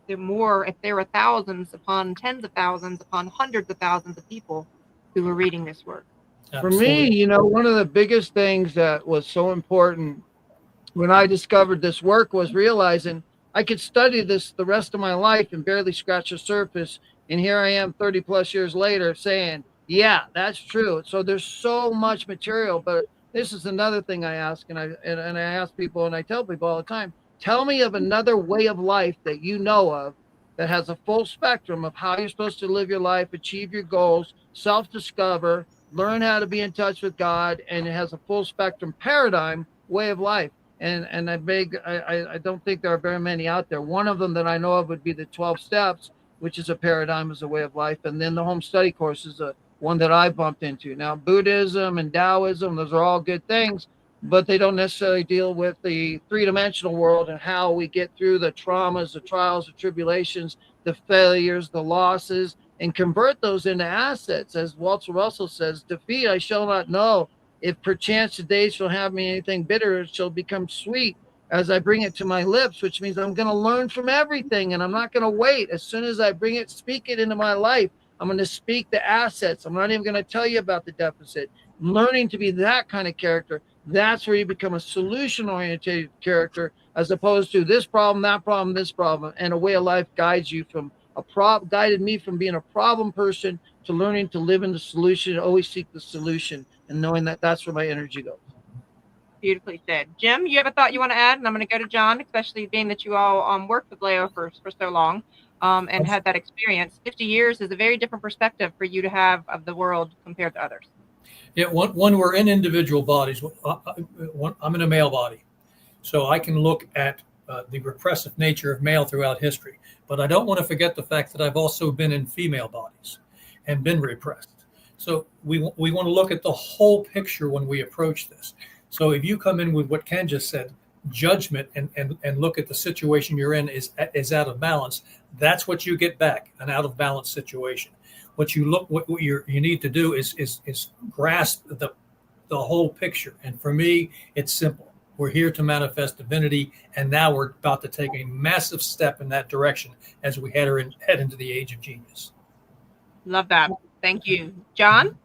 there were thousands upon tens of thousands upon hundreds of thousands of people who were reading this work. Absolutely. For me, one of the biggest things that was so important when I discovered this work was realizing I could study this the rest of my life and barely scratch the surface. And here I am 30 plus years later saying, yeah, that's true. So there's so much material. But this is another thing I ask, and I ask people, and I tell people all the time, tell me of another way of life that you know of that has a full spectrum of how you're supposed to live your life, achieve your goals, self-discover, learn how to be in touch with God, and it has a full spectrum paradigm way of life. And I don't think there are very many out there. One of them that I know of would be the 12 steps, which is a paradigm as a way of life. And then the home study course is one that I bumped into. Now, Buddhism and Taoism, those are all good things, but they don't necessarily deal with the three-dimensional world and how we get through the traumas, the trials, the tribulations, the failures, the losses, and convert those into assets. As Walter Russell says, defeat I shall not know. If perchance today shall have me anything bitter, it shall become sweet as I bring it to my lips, which means I'm going to learn from everything and I'm not going to wait. As soon as I bring it, speak it into my life, I'm going to speak the assets. I'm not even going to tell you about the deficit. Learning to be that kind of character, that's where you become a solution-oriented character as opposed to this problem, that problem, this problem. And a way of life guides you from guided me from being a problem person to learning to live in the solution, always seek the solution, and knowing that that's where my energy goes. Beautifully said. Jim, you have a thought you want to add? And I'm going to go to John, especially being that you all worked with Leo for so long and had that experience. 50 years is a very different perspective for you to have of the world compared to others. Yeah, when we're in individual bodies, I'm in a male body, so I can look at the repressive nature of male throughout history. But I don't want to forget the fact that I've also been in female bodies and been repressed. So we want to look at the whole picture when we approach this. So if you come in with what Ken just said, judgment and look at the situation you're in is out of balance, that's what you get back, an out of balance situation. What you need to do is grasp the whole picture. And for me, it's simple. We're here to manifest divinity, and now we're about to take a massive step in that direction as we head into the age of genius. Love that. Thank you. John?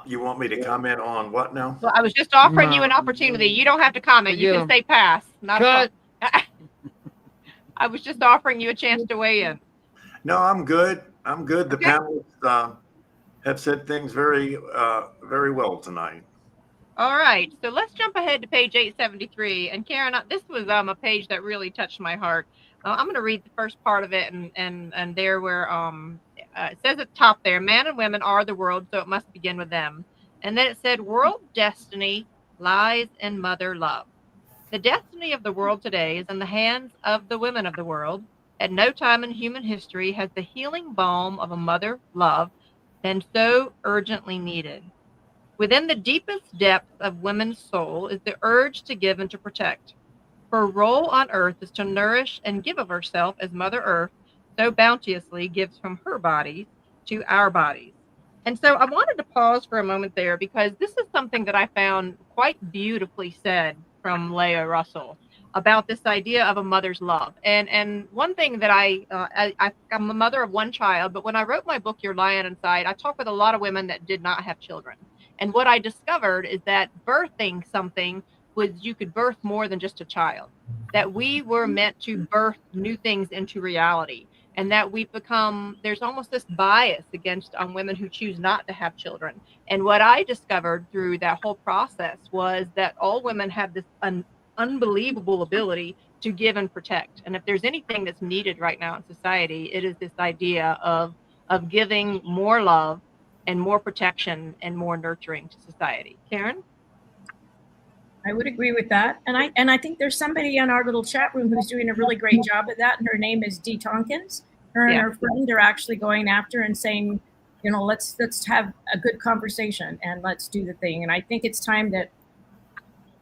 You want me to comment on what now? Well, I was just offering you an opportunity. You don't have to comment. You can say pass. Not Cut. I was just offering you a chance to weigh in. No, I'm good. I'm good. The Okay. panelists have said things very well tonight. All right, so let's jump ahead to page 873. And Karen, this was a page that really touched my heart. I'm going to read the first part of it, and there where it says at the top there, man and women are the world, so it must begin with them. And then it said, world destiny lies in mother love. The destiny of the world today is in the hands of the women of the world. At no time in human history has the healing balm of a mother love been so urgently needed. Within the deepest depths of women's soul is the urge to give and to protect. Her role on earth is to nourish and give of herself as Mother Earth so bounteously gives from her bodies to our bodies. And so I wanted to pause for a moment there because this is something that I found quite beautifully said from Leah Russell about this idea of a mother's love. And one thing that I'm a mother of one child, but when I wrote my book, Your Lion Inside, I talked with a lot of women that did not have children. And what I discovered is that birthing something was you could birth more than just a child, that we were meant to birth new things into reality, and that we've become, there's almost this bias against women who choose not to have children. And what I discovered through that whole process was that all women have this unbelievable ability to give and protect. And if there's anything that's needed right now in society, it is this idea of giving more love and more protection and more nurturing to society. Karen? I would agree with that. And I think there's somebody in our little chat room who's doing a really great job of that. And her name is Dee Tompkins. Her and her friend are actually going after and saying, you know, let's have a good conversation and let's do the thing. And I think it's time that,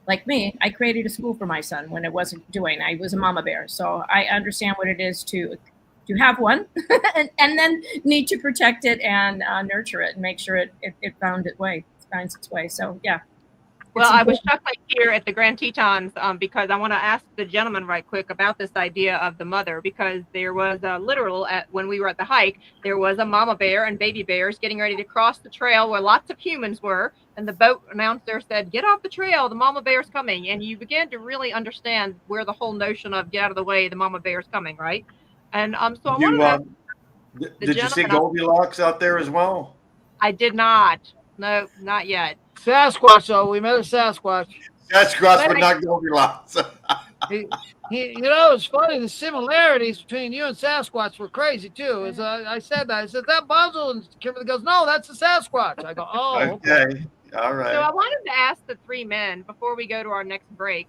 like me, I created a school for my son when it wasn't doing. I was a mama bear. So I understand what it is to have one and then need to protect it and nurture it and make sure it finds its way. So, yeah. Well, I was chuckling here at the Grand Tetons because I want to ask the gentleman right quick about this idea of the mother, because there was a literal, when we were at the hike, there was a mama bear and baby bears getting ready to cross the trail where lots of humans were. And the boat announcer said, get off the trail, the mama bear's coming. And you began to really understand where the whole notion of get out of the way, the mama bear's coming, right? And so I wanted to did you see Goldilocks out there as well? I did not. No, not yet. Sasquatch, though. We met a Sasquatch. Sasquatch, but not Goldilocks. You know, it's funny. The similarities between you and Sasquatch were crazy, too. As I said that. I said, that Buzzle? And Kimberly goes, no, that's a Sasquatch. I go, oh. Okay. All right. So I wanted to ask the three men before we go to our next break,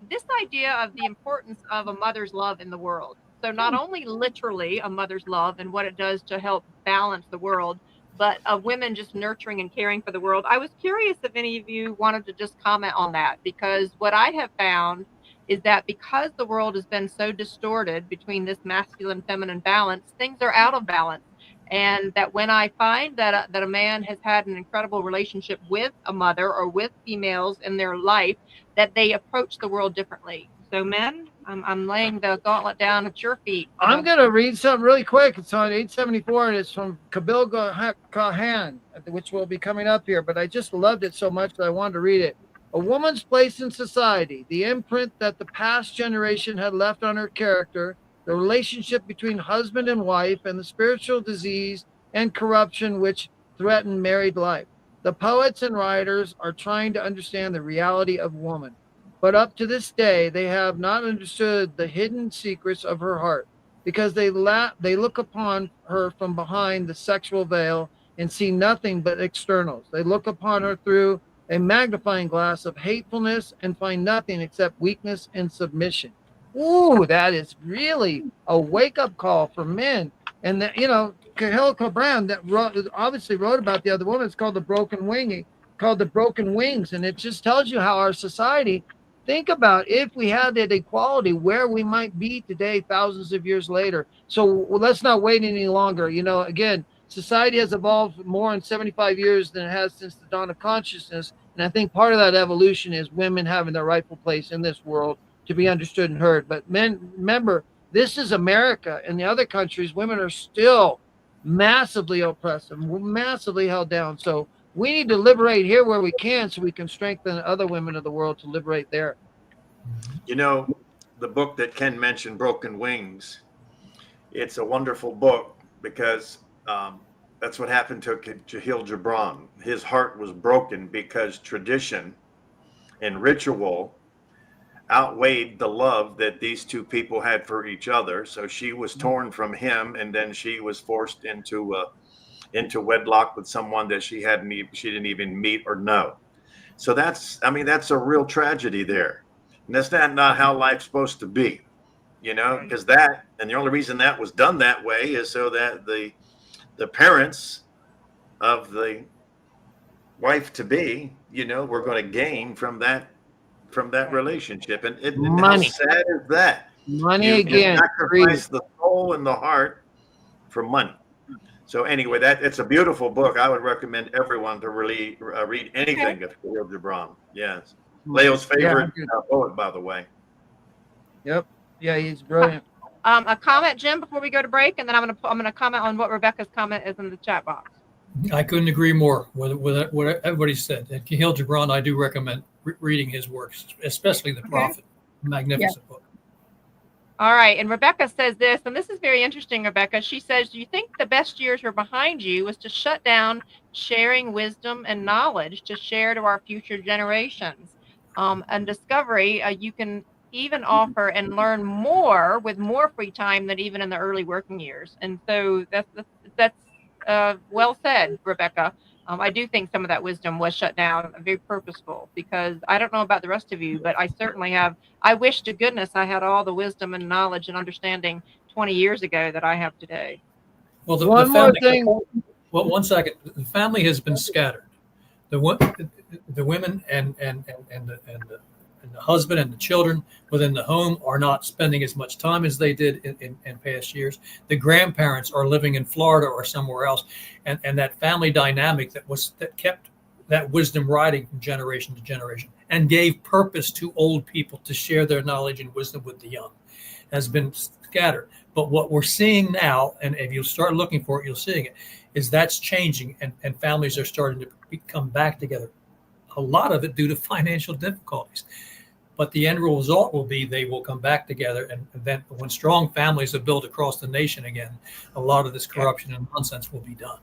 this idea of the importance of a mother's love in the world. So not only literally a mother's love and what it does to help balance the world, but of women just nurturing and caring for the world. I was curious if any of you wanted to just comment on that, because what I have found is that because the world has been so distorted between this masculine feminine balance, things are out of balance. And that when I find that a man has had an incredible relationship with a mother or with females in their life, that they approach the world differently. So men, I'm laying the gauntlet down at your feet. I'm going to read something really quick. It's on 874, and it's from Kabil Kahan, which will be coming up here. But I just loved it so much that I wanted to read it. A woman's place in society, the imprint that the past generation had left on her character, the relationship between husband and wife, and the spiritual disease and corruption which threaten married life. The poets and writers are trying to understand the reality of woman. But up to this day, they have not understood the hidden secrets of her heart, because they look upon her from behind the sexual veil and see nothing but externals. They look upon her through a magnifying glass of hatefulness and find nothing except weakness and submission. Ooh, that is really a wake-up call for men. And that, you know, Kahil Kabran that obviously wrote about the other woman. It's called The Broken Wings, and it just tells you how our society. Think about if we had that equality, where we might be today, thousands of years later. So let's not wait any longer. You know, again, society has evolved more in 75 years than it has since the dawn of consciousness. And I think part of that evolution is women having their rightful place in this world to be understood and heard. But men, remember, this is America. In the other countries, women are still massively oppressed and massively held down. So we need to liberate here where we can so we can strengthen other women of the world to liberate there. You know, the book that Ken mentioned, Broken Wings, it's a wonderful book because that's what happened to Jahil Gibran. His heart was broken because tradition and ritual outweighed the love that these two people had for each other. So she was torn from him, and then she was forced into wedlock with someone that she didn't even meet or know. So that's a real tragedy there, and that's not how life's supposed to be, because and the only reason that was done that way is so that the parents of the wife to be, were going to gain from that relationship. And how Money. sad is that? Money You again. sacrifice the soul and the heart for money. So anyway, it's a beautiful book. I would recommend everyone to really read anything of Khalil Gibran. Yes, Leo's favorite poet, by the way. Yep. Yeah, he's brilliant. A comment, Jim, before we go to break, and then I'm gonna comment on what Rebecca's comment is in the chat box. I couldn't agree more with what everybody said. And Khalil Gibran, I do recommend reading his works, especially The Prophet. Magnificent book. All right. And Rebecca says this, and this is very interesting, Rebecca. She says, do you think the best years are behind you was to shut down sharing wisdom and knowledge to share to our future generations? And discovery, you can even offer and learn more with more free time than even in the early working years. And so that's well said, Rebecca. I do think some of that wisdom was shut down, very purposeful, because I don't know about the rest of you, but I certainly have. I wish to goodness I had all the wisdom and knowledge and understanding 20 years ago that I have today. Well, One the more family, thing. Well, 1 second. The family has been scattered. The women and the husband and the children within the home are not spending as much time as they did in past years. The grandparents are living in Florida or somewhere else, and that family dynamic that kept that wisdom riding from generation to generation and gave purpose to old people to share their knowledge and wisdom with the young has been scattered. But what we're seeing now, and if you start looking for it, you'll see it, is that's changing, and families are starting to come back together. A lot of it due to financial difficulties. But the end result will be they will come back together. And then when strong families are built across the nation again, a lot of this corruption and nonsense will be done.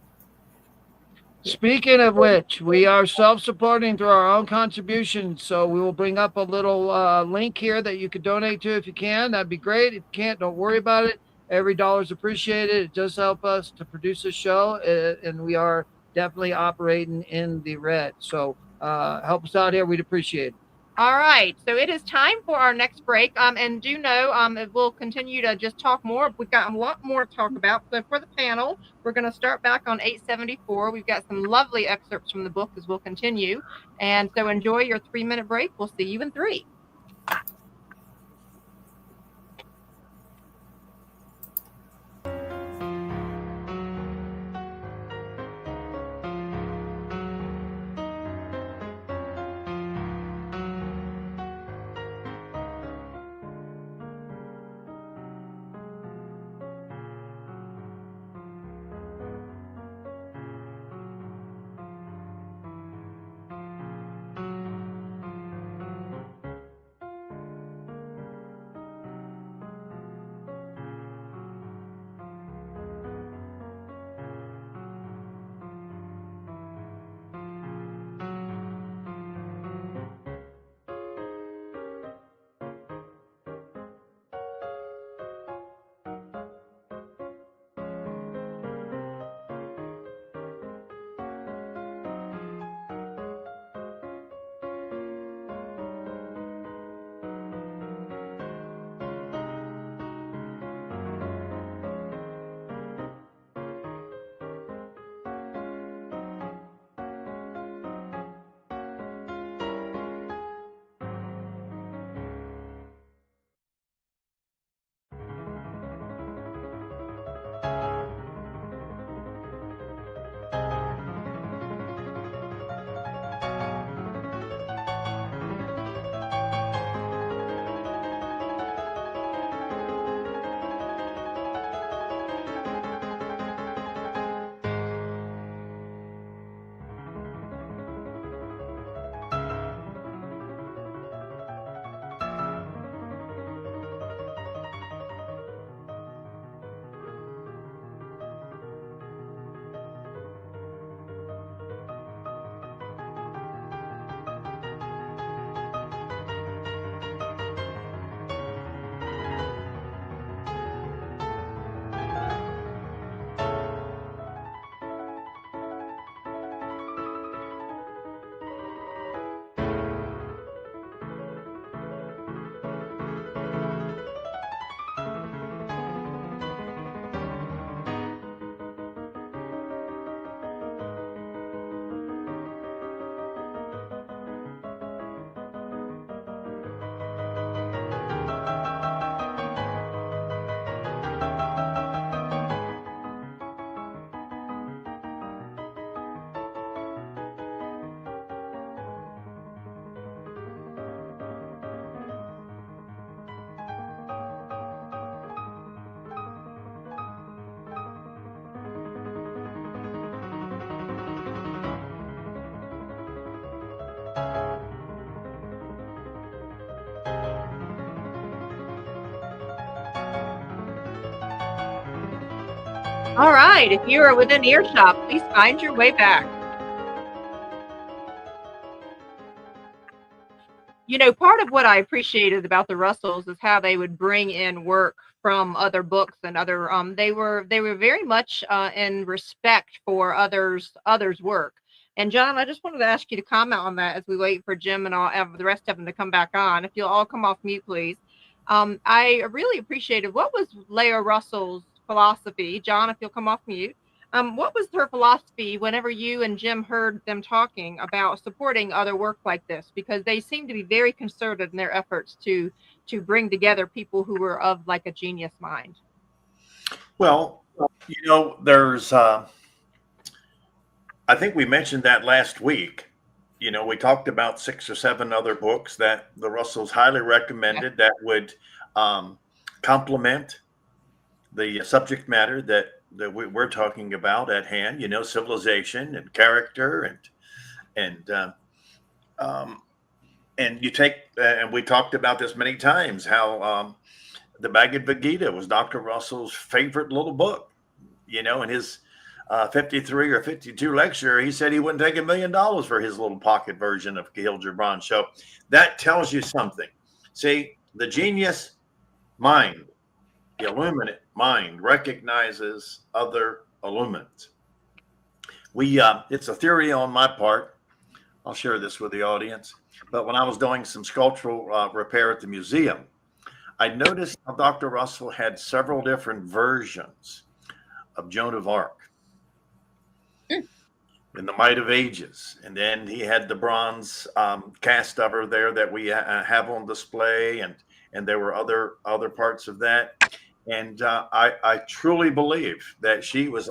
Speaking of which, we are self-supporting through our own contributions. So we will bring up a little link here that you could donate to if you can. That'd be great. If you can't, don't worry about it. Every dollar is appreciated. It does help us to produce this show, and we are definitely operating in the red. So help us out here. We'd appreciate it. All right, so it is time for our next break. And do know we'll continue to just talk more. We've got a lot more to talk about. So for the panel, we're going to start back on 874. We've got some lovely excerpts from the book as we'll continue. And so enjoy your 3-minute break. We'll see you in 3. All right, if you are within earshot, please find your way back. You know, part of what I appreciated about the Russells is how they would bring in work from other books and other they were very much in respect for others work. And John, I just wanted to ask you to comment on that as we wait for Jim and all the rest of them to come back on. If you'll all come off mute, please. I really appreciated, what was Leah Russell's philosophy? John, if you'll come off mute. What was her philosophy whenever you and Jim heard them talking about supporting other work like this? Because they seem to be very concerted in their efforts to bring together people who were of like a genius mind. Well, you know, there's, I think we mentioned that last week. You know, we talked about 6 or 7 other books that the Russells highly recommended that would complement the subject matter that we're talking about at hand, you know, civilization and character and you take and we talked about this many times, how the Bhagavad Gita was Dr. Russell's favorite little book. You know, in his 53 or 52 lecture, he said he wouldn't take $1 million for his little pocket version of Kahlil Gibran. So that tells you something. See, the genius mind, the illuminate mind, recognizes other illumines. It's a theory on my part. I'll share this with the audience. But when I was doing some sculptural repair at the museum, I noticed how Dr. Russell had several different versions of Joan of Arc in the Might of Ages. And then he had the bronze cast of her there that we have on display. And there were other parts of that. And I truly believe that she was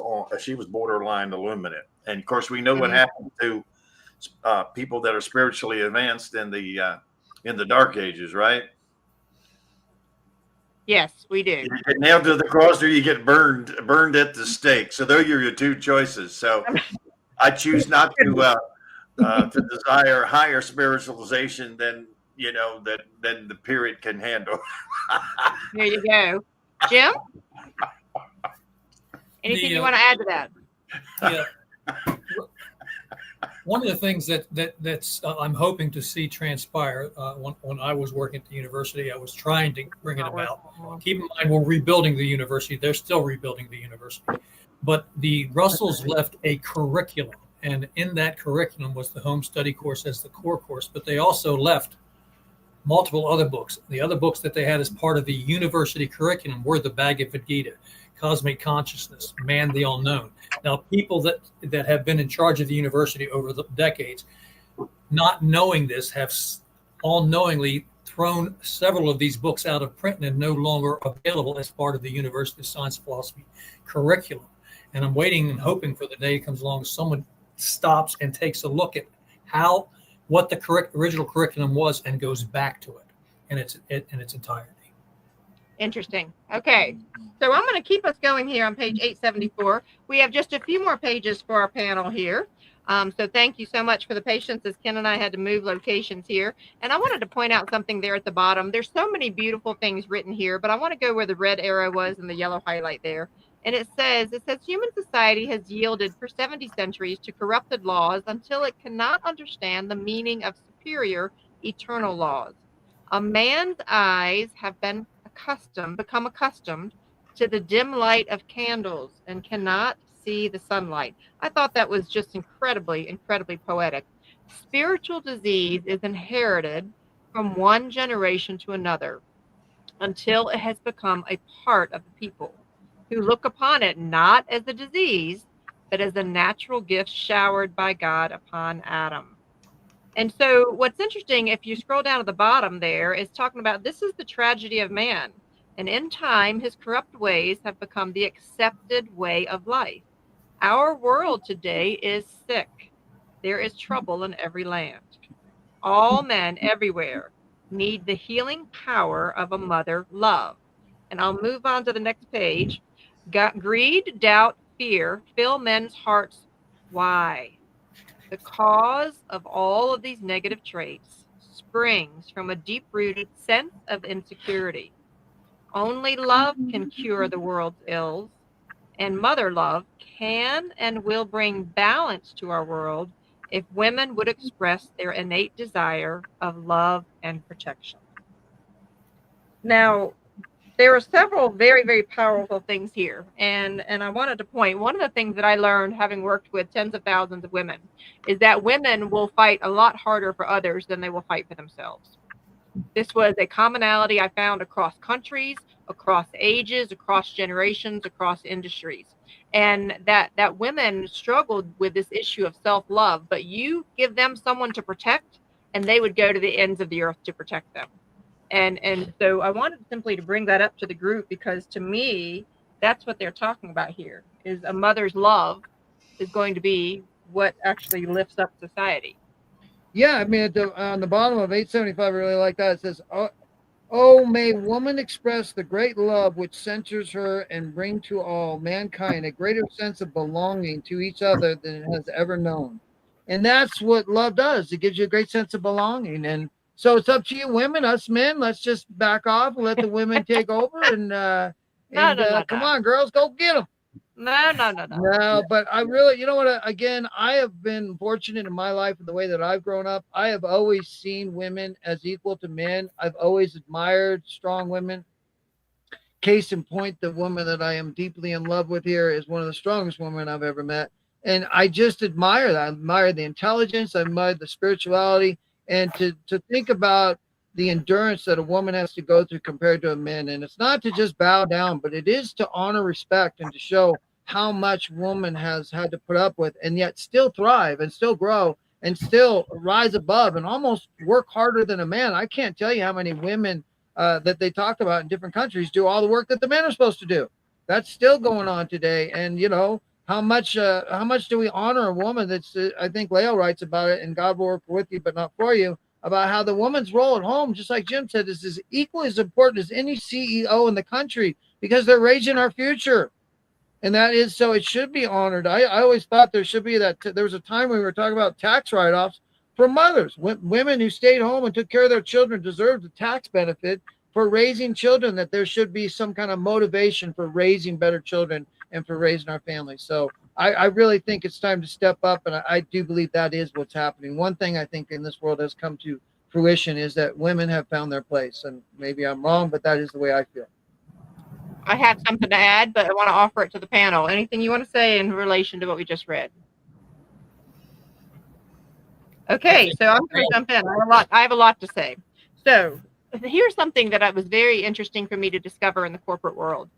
borderline illuminate. And of course, we know what happened to people that are spiritually advanced in the Dark Ages, right? Yes, we do. You get nailed to the cross, or you get burned at the stake. So those are your two choices. So I choose not to desire higher spiritualization than than the period can handle. There you go. Jim, anything you want to add to that? Yeah. One of the things that's I'm hoping to see transpire when I was working at the university, I was trying to bring it about. Keep in mind, we're rebuilding the university. They're still rebuilding the university. But the Russells left a curriculum, and in that curriculum was the home study course as the core course, but they also left multiple other books. The other books that they had as part of the university curriculum were the Bhagavad Gita, Cosmic Consciousness, Man the Unknown. Now, people that have been in charge of the university over the decades, not knowing this, have all knowingly thrown several of these books out of print and no longer available as part of the university science philosophy curriculum. And I'm waiting and hoping for the day comes along, someone stops and takes a look at what the original curriculum was and goes back to it in its entirety. Interesting. Okay, so I'm going to keep us going here on page 874. We have just a few more pages for our panel here. So thank you so much for the patience as Ken and I had to move locations here. And I wanted to point out something there at the bottom. There's so many beautiful things written here, but I want to go where the red arrow was and the yellow highlight there. And it says human society has yielded for 70 centuries to corrupted laws until it cannot understand the meaning of superior eternal laws. A man's eyes have become accustomed to the dim light of candles and cannot see the sunlight. I thought that was just incredibly, incredibly poetic. Spiritual disease is inherited from one generation to another until it has become a part of the people, who look upon it not as a disease, but as a natural gift showered by God upon Adam. And so what's interesting, if you scroll down to the bottom there, is talking about this is the tragedy of man. And in time, his corrupt ways have become the accepted way of life. Our world today is sick. There is trouble in every land. All men everywhere need the healing power of a mother love. And I'll move on to the next page. Greed, doubt, fear fill men's hearts. Why? The cause of all of these negative traits springs from a deep-rooted sense of insecurity. Only love can cure the world's ills. and mother love can and will bring balance to our world if women would express their innate desire of love and protection. Now, there are several very, very powerful things here. And I wanted to point, one of the things that I learned having worked with tens of thousands of women is that women will fight a lot harder for others than they will fight for themselves. This was a commonality I found across countries, across ages, across generations, across industries. And that women struggled with this issue of self-love, but you give them someone to protect and they would go to the ends of the earth to protect them. And so I wanted simply to bring that up to the group because to me, that's what they're talking about here is a mother's love is going to be what actually lifts up society. Yeah, I mean, on the bottom of 875, I really like that. It says, oh, may woman express the great love which centers her and bring to all mankind a greater sense of belonging to each other than it has ever known. And that's what love does. It gives you a great sense of belonging. And so it's up to you women, us men. Let's just back off and let the women take over. And No. come on, girls, go get them. No. No, but I really, you know what? Again, I have been fortunate in my life in the way that I've grown up. I have always seen women as equal to men. I've always admired strong women. Case in point, the woman that I am deeply in love with here is one of the strongest women I've ever met. And I just admire that. I admire the intelligence, I admire the spirituality, and to think about the endurance that a woman has to go through compared to a man. And it's not to just bow down, but it is to honor respect and to show how much woman has had to put up with and yet still thrive and still grow and still rise above and almost work harder than a man. I can't tell you how many women that they talk about in different countries do all the work that the men are supposed to do. That's still going on today. And you know how much do we honor a woman? That's I think Leo writes about it, and God will work with you, but not for you. About how the woman's role at home, just like Jim said, is equally as important as any CEO in the country because they're raising our future. And that is so it should be honored. I always thought there should be that. There was a time when we were talking about tax write-offs for mothers. Women who stayed home and took care of their children deserved a tax benefit for raising children, that there should be some kind of motivation for raising better children and for raising our families. So I really think it's time to step up. And I do believe that is what's happening. One thing I think in this world has come to fruition is that women have found their place. And maybe I'm wrong, but that is the way I feel. I have something to add, but I want to offer it to the panel. Anything you want to say in relation to what we just read? Okay, so I'm going to jump in. I have a lot to say. So here's something that was very interesting for me to discover in the corporate world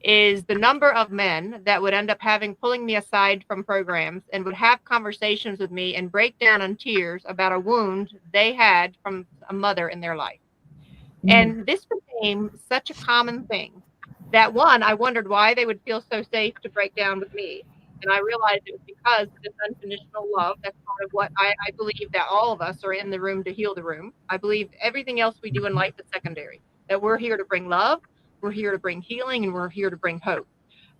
is the number of men that would end up pulling me aside from programs and would have conversations with me and break down in tears about a wound they had from a mother in their life. And this became such a common thing that I wondered why they would feel so safe to break down with me. And I realized it was because of this unconditional love. That's part of what I believe, that all of us are in the room to heal the room. I believe everything else we do in life is secondary, that we're here to bring love, we're here to bring healing, and we're here to bring hope.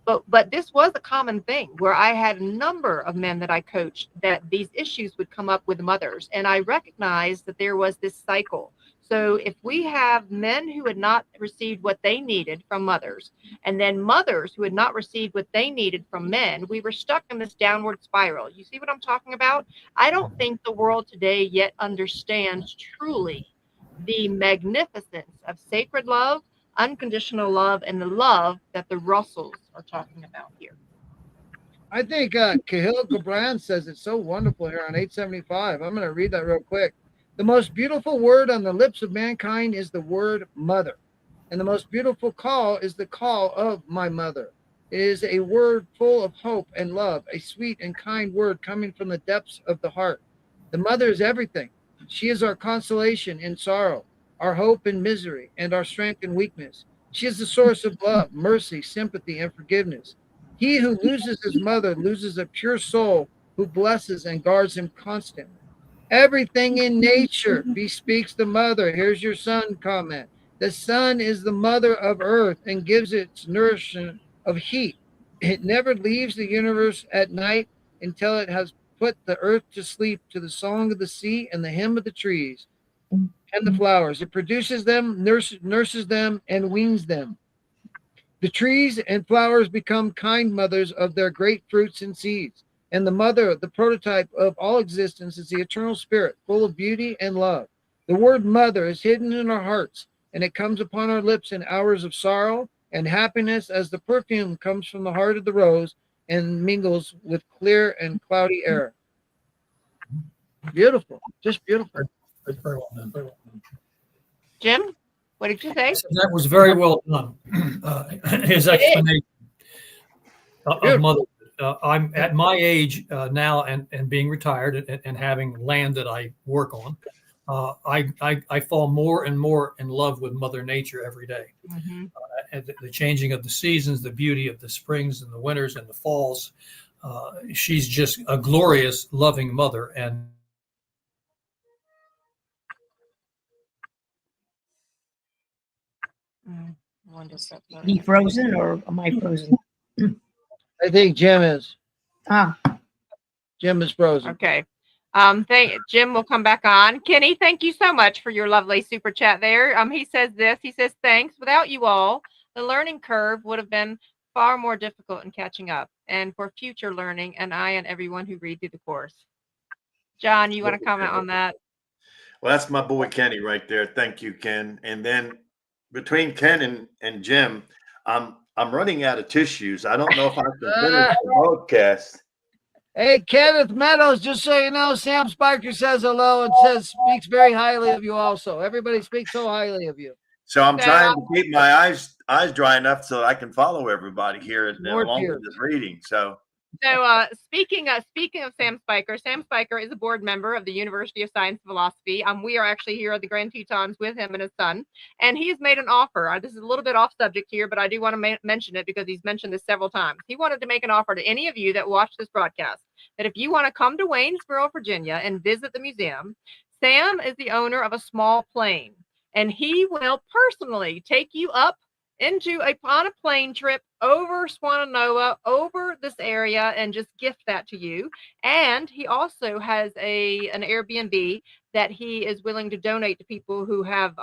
But this was a common thing where I had a number of men that I coached that these issues would come up with mothers. And I recognized that there was this cycle. So if we have men who had not received what they needed from mothers, and then mothers who had not received what they needed from men, we were stuck in this downward spiral. You see what I'm talking about? I don't think the world today yet understands truly the magnificence of sacred love, unconditional love, and the love that the Russells are talking about here. I think Cahill Gibran says it's so wonderful here on 875. I'm going to read that real quick. The most beautiful word on the lips of mankind is the word mother. And the most beautiful call is the call of my mother. It is a word full of hope and love, a sweet and kind word coming from the depths of the heart. The mother is everything. She is our consolation in sorrow, our hope in misery, and our strength in weakness. She is the source of love, mercy, sympathy, and forgiveness. He who loses his mother loses a pure soul who blesses and guards him constantly. Everything in nature bespeaks the mother. Here's your sun comment. The sun is the mother of earth and gives its nourishment of heat. It never leaves the universe at night until it has put the earth to sleep to the song of the sea and the hymn of the trees and the flowers. It produces them, nurses them, and weans them. The trees and flowers become kind mothers of their great fruits and seeds. And the mother, the prototype of all existence, is the eternal spirit, full of beauty and love. The word mother is hidden in our hearts, and it comes upon our lips in hours of sorrow and happiness as the perfume comes from the heart of the rose and mingles with clear and cloudy air. Beautiful, just beautiful. Very well done. Very well done. Jim, what did you say? So that was very well done. His explanation of mother. I'm at my age now and being retired and having land that I work on. I fall more and more in love with Mother Nature every day. Mm-hmm. And the changing of the seasons, the beauty of the springs and the winters and the falls. She's just a glorious, loving mother. And He frozen or am I frozen? I think Jim is. Ah, Jim is frozen. Okay. Jim will come back on. Kenny, thank you so much for your lovely super chat there. He says this. He says, thanks. Without you all, the learning curve would have been far more difficult in catching up and for future learning, and I and everyone who read through the course. John, you want to comment on that? Well, that's my boy Kenny right there. Thank you, Ken. And then between Ken and Jim, I'm running out of tissues. I don't know if I can finish the broadcast. Hey, Kenneth Meadows, just so you know, Sam Spiker says hello and speaks very highly of you also. Everybody speaks so highly of you. So I'm trying to keep my eyes dry enough so I can follow everybody here along with this reading. So speaking of Sam Spiker is a board member of the University of Science and Philosophy. We are actually here at the Grand Tetons with him and his son, and he has made an offer. This is a little bit off subject here, but I do want to mention it because he's mentioned this several times. He wanted to make an offer to any of you that watch this broadcast that if you want to come to Waynesboro, Virginia, and visit the museum, Sam is the owner of a small plane, and he will personally take you up on a plane trip over Swananoa, over this area, and just gift that to you. And he also has an Airbnb that he is willing to donate to people who have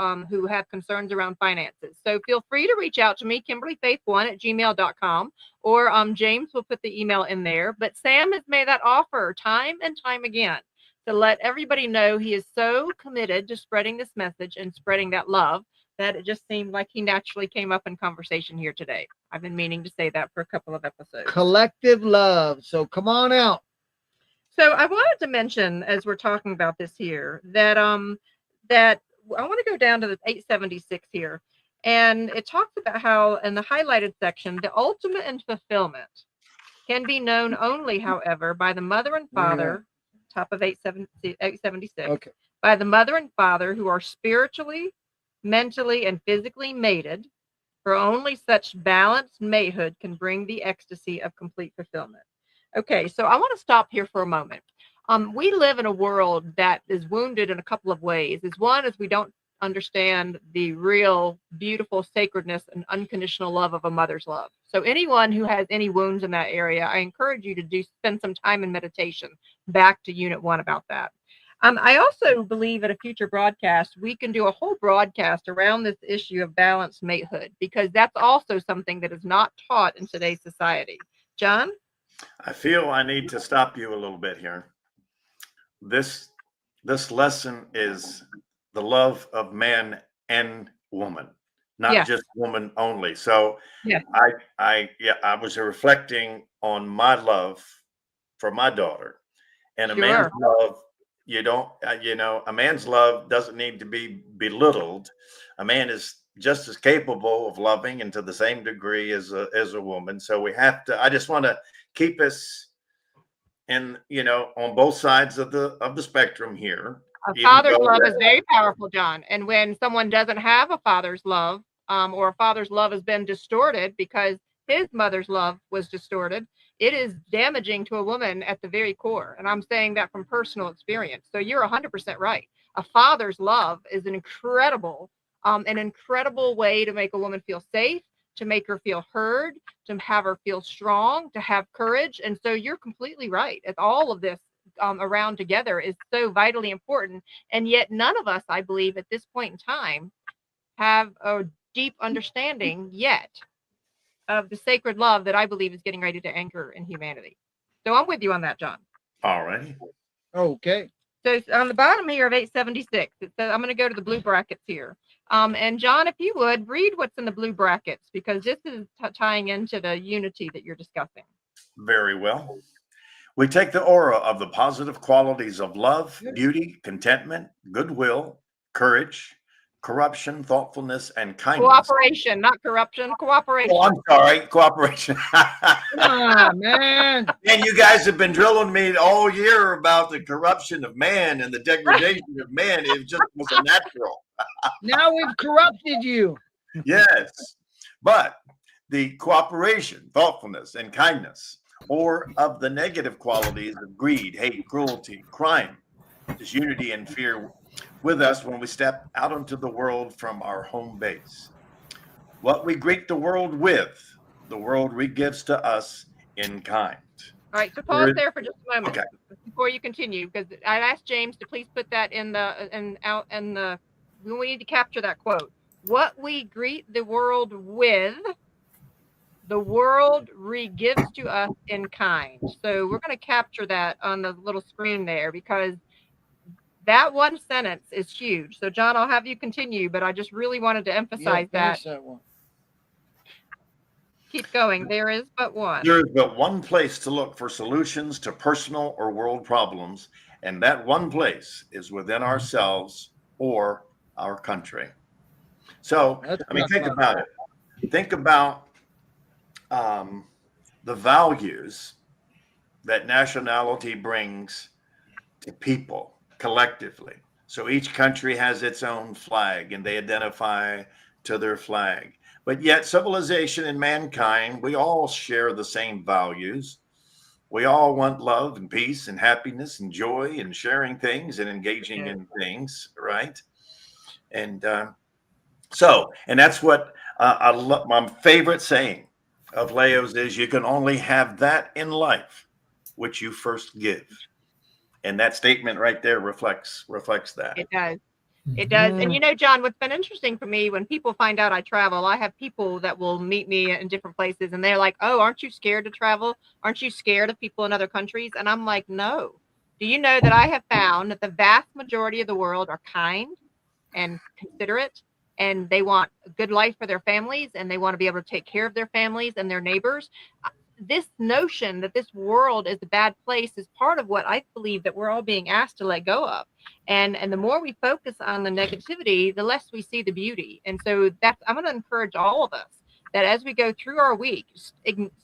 concerns around finances. So feel free to reach out to me, KimberlyFaith1@gmail.com, or James will put the email in there. But Sam has made that offer time and time again to let everybody know he is so committed to spreading this message and spreading that love that it just seemed like he naturally came up in conversation here today. I've been meaning to say that for a couple of episodes. Collective love. So come on out. So I wanted to mention, as we're talking about this here, that I want to go down to the 876 here, and it talks about how in the highlighted section, the ultimate in fulfillment can be known only, however, by the mother and father, top of 876, okay, by the mother and father who are spiritually, mentally, and physically mated, for only such balanced matehood can bring the ecstasy of complete fulfillment. Okay, so I want to stop here for a moment. We live in a world that is wounded in a couple of ways. One is we don't understand the real beautiful sacredness and unconditional love of a mother's love. So anyone who has any wounds in that area, I encourage you to spend some time in meditation back to Unit 1 about that. I also believe at a future broadcast, we can do a whole broadcast around this issue of balanced matehood, because that's also something that is not taught in today's society. John? I feel I need to stop you a little bit here. This lesson is the love of man and woman, not just woman only. So I was reflecting on my love for my daughter, and a man's love. A man's love doesn't need to be belittled. A man is just as capable of loving, and to the same degree as a woman. So we have to. I just want to keep us on both sides of the spectrum here. A father's love is very powerful, John. And when someone doesn't have a father's love, or a father's love has been distorted because his mother's love was distorted, it is damaging to a woman at the very core. And I'm saying that from personal experience. So you're 100% right. A father's love is an incredible way to make a woman feel safe, to make her feel heard, to have her feel strong, to have courage. And so you're completely right. It's all of this around together is so vitally important. And yet none of us, I believe, at this point in time have a deep understanding yet of the sacred love that I believe is getting ready to anchor in humanity. So I'm with you on that, John. All righty. Okay. So on the bottom here of 876, it says, I'm going to go to the blue brackets here. And John, if you would, read what's in the blue brackets, because this is tying into the unity that you're discussing. Very well. We take the aura of the positive qualities of love, beauty, contentment, goodwill, courage, corruption, thoughtfulness, and kindness. Cooperation, not corruption. Cooperation. Oh, I'm sorry. Cooperation. Ah, man. And you guys have been drilling me all year about the corruption of man and the degradation of man. It just wasn't natural. Now we've corrupted you. Yes. But the cooperation, thoughtfulness, and kindness, or of the negative qualities of greed, hate, cruelty, crime, is unity and fear with us when we step out into the world from our home base. What we greet the world with, the world re-gives to us in kind. All right, so pause there for just a moment before you continue, because I asked James to please put that in the we need to capture that quote. What we greet the world with, the world re-gives to us in kind. So we're going to capture that on the little screen there, because that one sentence is huge. So John, I'll have you continue, but I just really wanted to emphasize that one. Keep going. There is but one. There is but one place to look for solutions to personal or world problems, and that one place is within ourselves or our country. So, think about it. Think about the values that nationality brings to people collectively. So each country has its own flag, and they identify to their flag. But yet civilization and mankind, we all share the same values. We all want love and peace and happiness and joy and sharing things and engaging in things, right? And and that's what I love. My favorite saying of Leo's is, you can only have that in life which you first give. And that statement right there reflects that. It does. It does. And you know, John, what's been interesting for me, when people find out I travel, I have people that will meet me in different places and they're like, oh, aren't you scared to travel? Aren't you scared of people in other countries? And I'm like, no. Do you know that I have found that the vast majority of the world are kind and considerate, and they want a good life for their families, and they want to be able to take care of their families and their neighbors? This notion that this world is a bad place is part of what I believe that we're all being asked to let go of. And the more we focus on the negativity, the less we see the beauty. And so I'm going to encourage all of us that as we go through our week,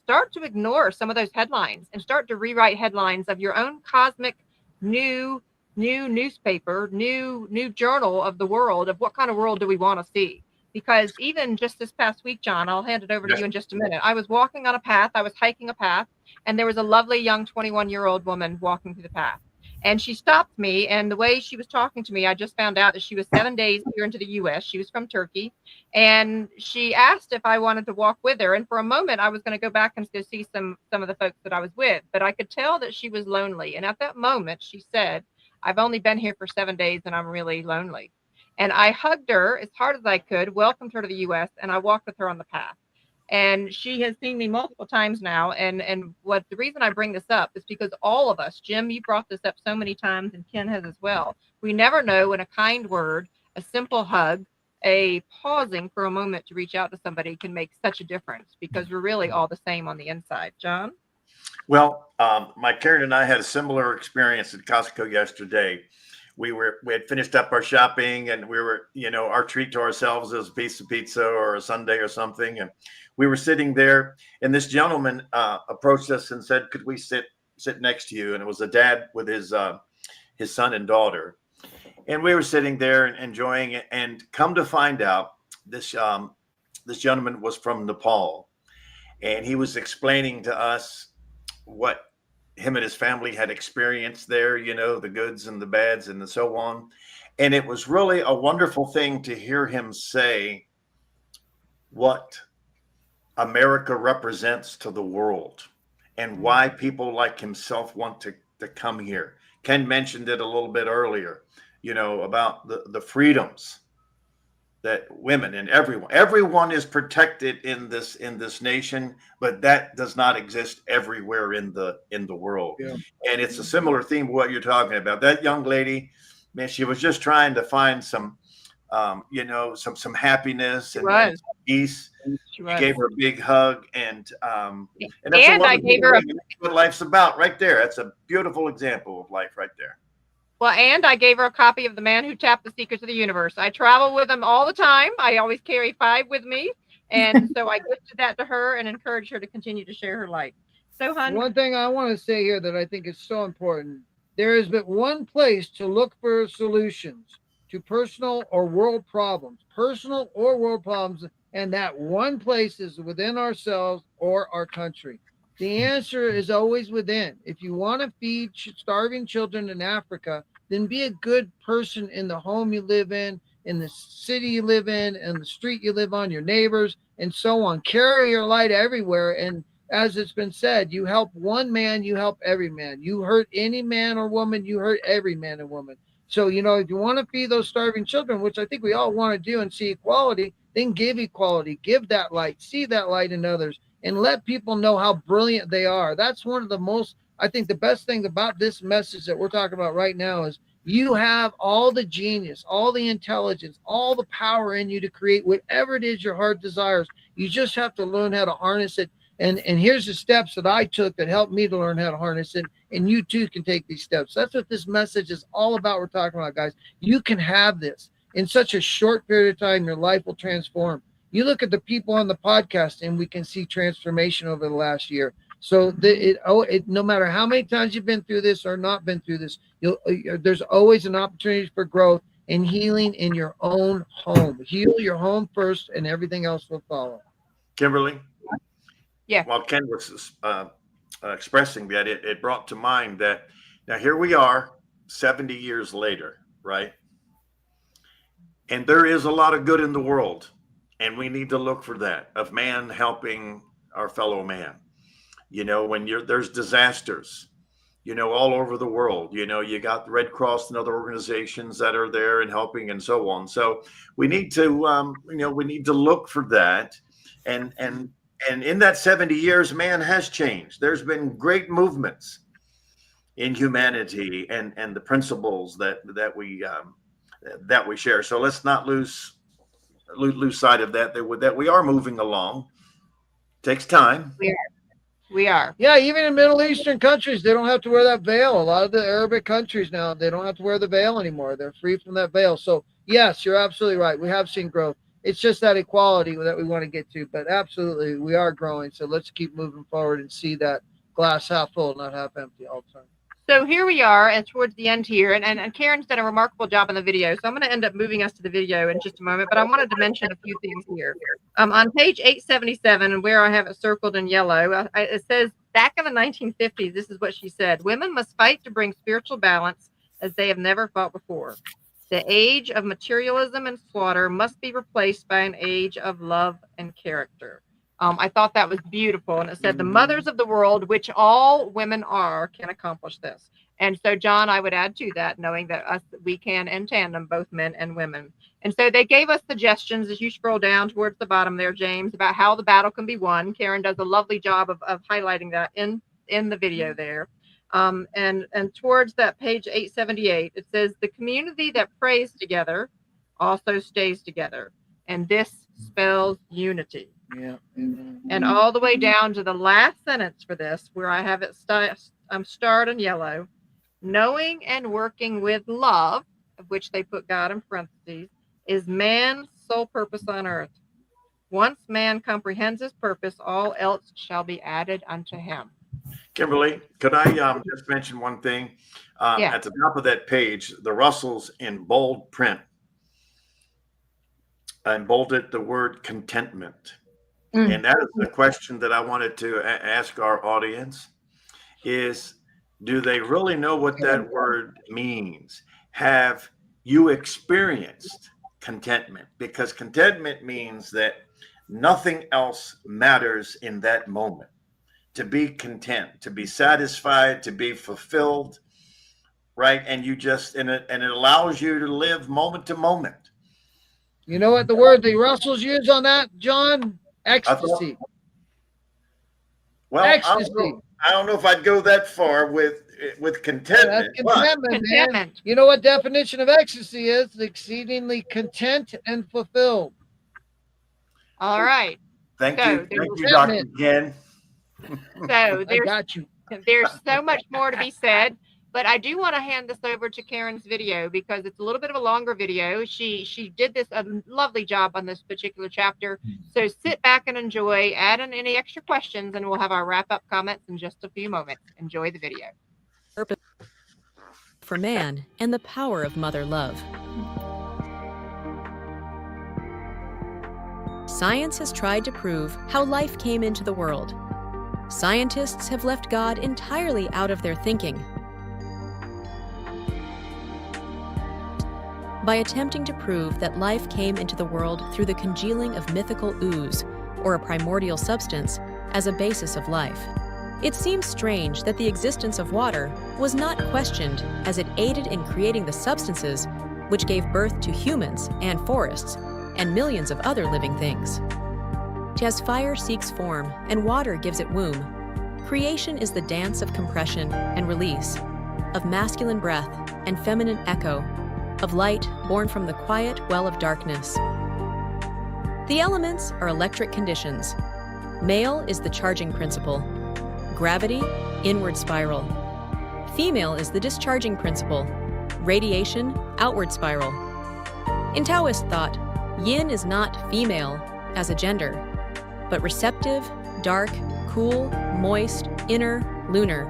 start to ignore some of those headlines and start to rewrite headlines of your own cosmic new newspaper, new journal of the world, of what kind of world do we want to see. Because even just this past week, John, I'll hand it over to you in just a minute. I was walking on a path, I was hiking a path, and there was a lovely young 21-year-old woman walking through the path. And she stopped me, and the way she was talking to me, I just found out that she was 7 days here into the U.S. She was from Turkey, and she asked if I wanted to walk with her. And for a moment, I was going to go back and go see some of the folks that I was with, but I could tell that she was lonely. And at that moment, she said, I've only been here for 7 days, and I'm really lonely. And I hugged her as hard as I could, welcomed her to the U.S., and I walked with her on the path. And she has seen me multiple times now. And the reason I bring this up is because all of us, Jim, you brought this up so many times, and Ken has as well. We never know when a kind word, a simple hug, a pausing for a moment to reach out to somebody can make such a difference, because we're really all the same on the inside. John? Well, my Karen and I had a similar experience at Costco yesterday. We had finished up our shopping, and we were, our treat to ourselves is a piece of pizza or a sundae or something. And we were sitting there, and this gentleman approached us and said, could we sit next to you? And it was a dad with his son and daughter. And we were sitting there and enjoying it. And come to find out, this gentleman was from Nepal, and he was explaining to us what him and his family had experienced there, the goods and the bads and so on. And it was really a wonderful thing to hear him say what America represents to the world and why people like himself want to come here. Ken mentioned it a little bit earlier, about the freedoms that women and everyone is protected in this nation, but that does not exist everywhere in the world. Yeah. And it's a similar theme of what you're talking about. That young lady, man, she was just trying to find some some happiness and some peace. She You was. gave her a big hug, and that's And I gave her what life's about right there. That's a beautiful example of life right there. Well, and I gave her a copy of The Man Who Tapped the Secrets of the Universe. I travel with them all the time. I always carry 5 with me. And so I gifted that to her and encouraged her to continue to share her light. So, hon. One thing I want to say here that I think is so important, there is but one place to look for solutions to personal or world problems, and that one place is within ourselves or our country. The answer is always within. If you want to feed starving children in Africa, then be a good person in the home you live in the city you live in the street you live on, your neighbors, and so on. Carry your light everywhere. And as it's been said, you help one man, you help every man. You hurt any man or woman, you hurt every man and woman. So, if you want to feed those starving children, which I think we all want to do and see equality, then give equality, give that light, see that light in others, and let people know how brilliant they are. That's one of the most, I think the best thing about this message that we're talking about right now is you have all the genius, all the intelligence, all the power in you to create whatever it is your heart desires. You just have to learn how to harness it. And here's the steps that I took that helped me to learn how to harness it. And you too can take these steps. That's what this message is all about. We're talking about, guys. You can have this in such a short period of time. Your life will transform. You look at the people on the podcast and we can see transformation over the last year. So no matter how many times you've been through this or not been through this, there's always an opportunity for growth and healing in your own home. Heal your home first and everything else will follow. Kimberly? Yeah. While Ken was expressing that, it brought to mind that now here we are 70 years later, right? And there is a lot of good in the world. And we need to look for that, of man helping our fellow man. When there's disasters, all over the world, you got the Red Cross and other organizations that are there and helping and so on. So we need to, we need to look for that. And in that 70 years, man has changed. There's been great movements in humanity and the principles that we share. So let's not lose sight of that we are moving along. Takes time. We are. Yeah, even in Middle Eastern countries, they don't have to wear that veil. A lot of the Arabic countries now, they don't have to wear the veil anymore. They're free from that veil. So yes, you're absolutely right. We have seen growth. It's just that equality that we want to get to. But absolutely, we are growing. So let's keep moving forward and see that glass half full, not half empty all the time. So here we are, and towards the end here, and Karen's done a remarkable job on the video. So I'm going to end up moving us to the video in just a moment, but I wanted to mention a few things here. On page 877, where I have it circled in yellow, it says, back in the 1950s, this is what she said: women must fight to bring spiritual balance as they have never fought before. The age of materialism and slaughter must be replaced by an age of love and character. I thought that was beautiful. And it said, the mothers of the world, which all women are, can accomplish this. And so, John, I would add to that, knowing that we can in tandem, both men and women. And so they gave us suggestions as you scroll down towards the bottom there, James, about how the battle can be won. Karen does a lovely job of highlighting that in the video there. And towards that page 878, it says, the community that prays together also stays together. And this spells unity. Yeah. And all the way down to the last sentence for this, where I have it starred in yellow: knowing and working with love, of which they put God in parentheses, is man's sole purpose on earth. Once man comprehends his purpose, all else shall be added unto him. Kimberly, could I just mention one thing? Yeah. At the top of that page, the Russells in bold print, I bolded the word contentment. And that is the question that I wanted to ask our audience is, do they really know what that word means? Have you experienced contentment? Because contentment means that nothing else matters in that moment. To be content, to be satisfied, to be fulfilled, right? And it allows you to live moment to moment. You know what the word the Russells use on that, John? Ecstasy. Well, Ecstasy. I don't know if I'd go that far with contentment. That's contentment, man. Contentment. You know what definition of ecstasy is? Exceedingly content and fulfilled. All right. Thank So, you, there's Dr. Ken. So I got you. there's so much more to be said, but I do want to hand this over to Karen's video because it's a little bit of a longer video. She did this a lovely job on this particular chapter. So sit back and enjoy. Add in any extra questions, and we'll have our wrap-up comments in just a few moments. Enjoy the video. Purpose for man and the power of mother love. Science has tried to prove how life came into the world. Scientists have left God entirely out of their thinking. By attempting to prove that life came into the world through the congealing of mythical ooze, or a primordial substance, as a basis of life. It seems strange that the existence of water was not questioned, as it aided in creating the substances which gave birth to humans and forests and millions of other living things. As fire seeks form and water gives it womb, creation is the dance of compression and release, of masculine breath and feminine echo, of light born from the quiet well of darkness. The elements are electric conditions. Male is the charging principle. Gravity, inward spiral. Female is the discharging principle. Radiation, outward spiral. In Taoist thought, yin is not female as a gender, but receptive, dark, cool, moist, inner, lunar,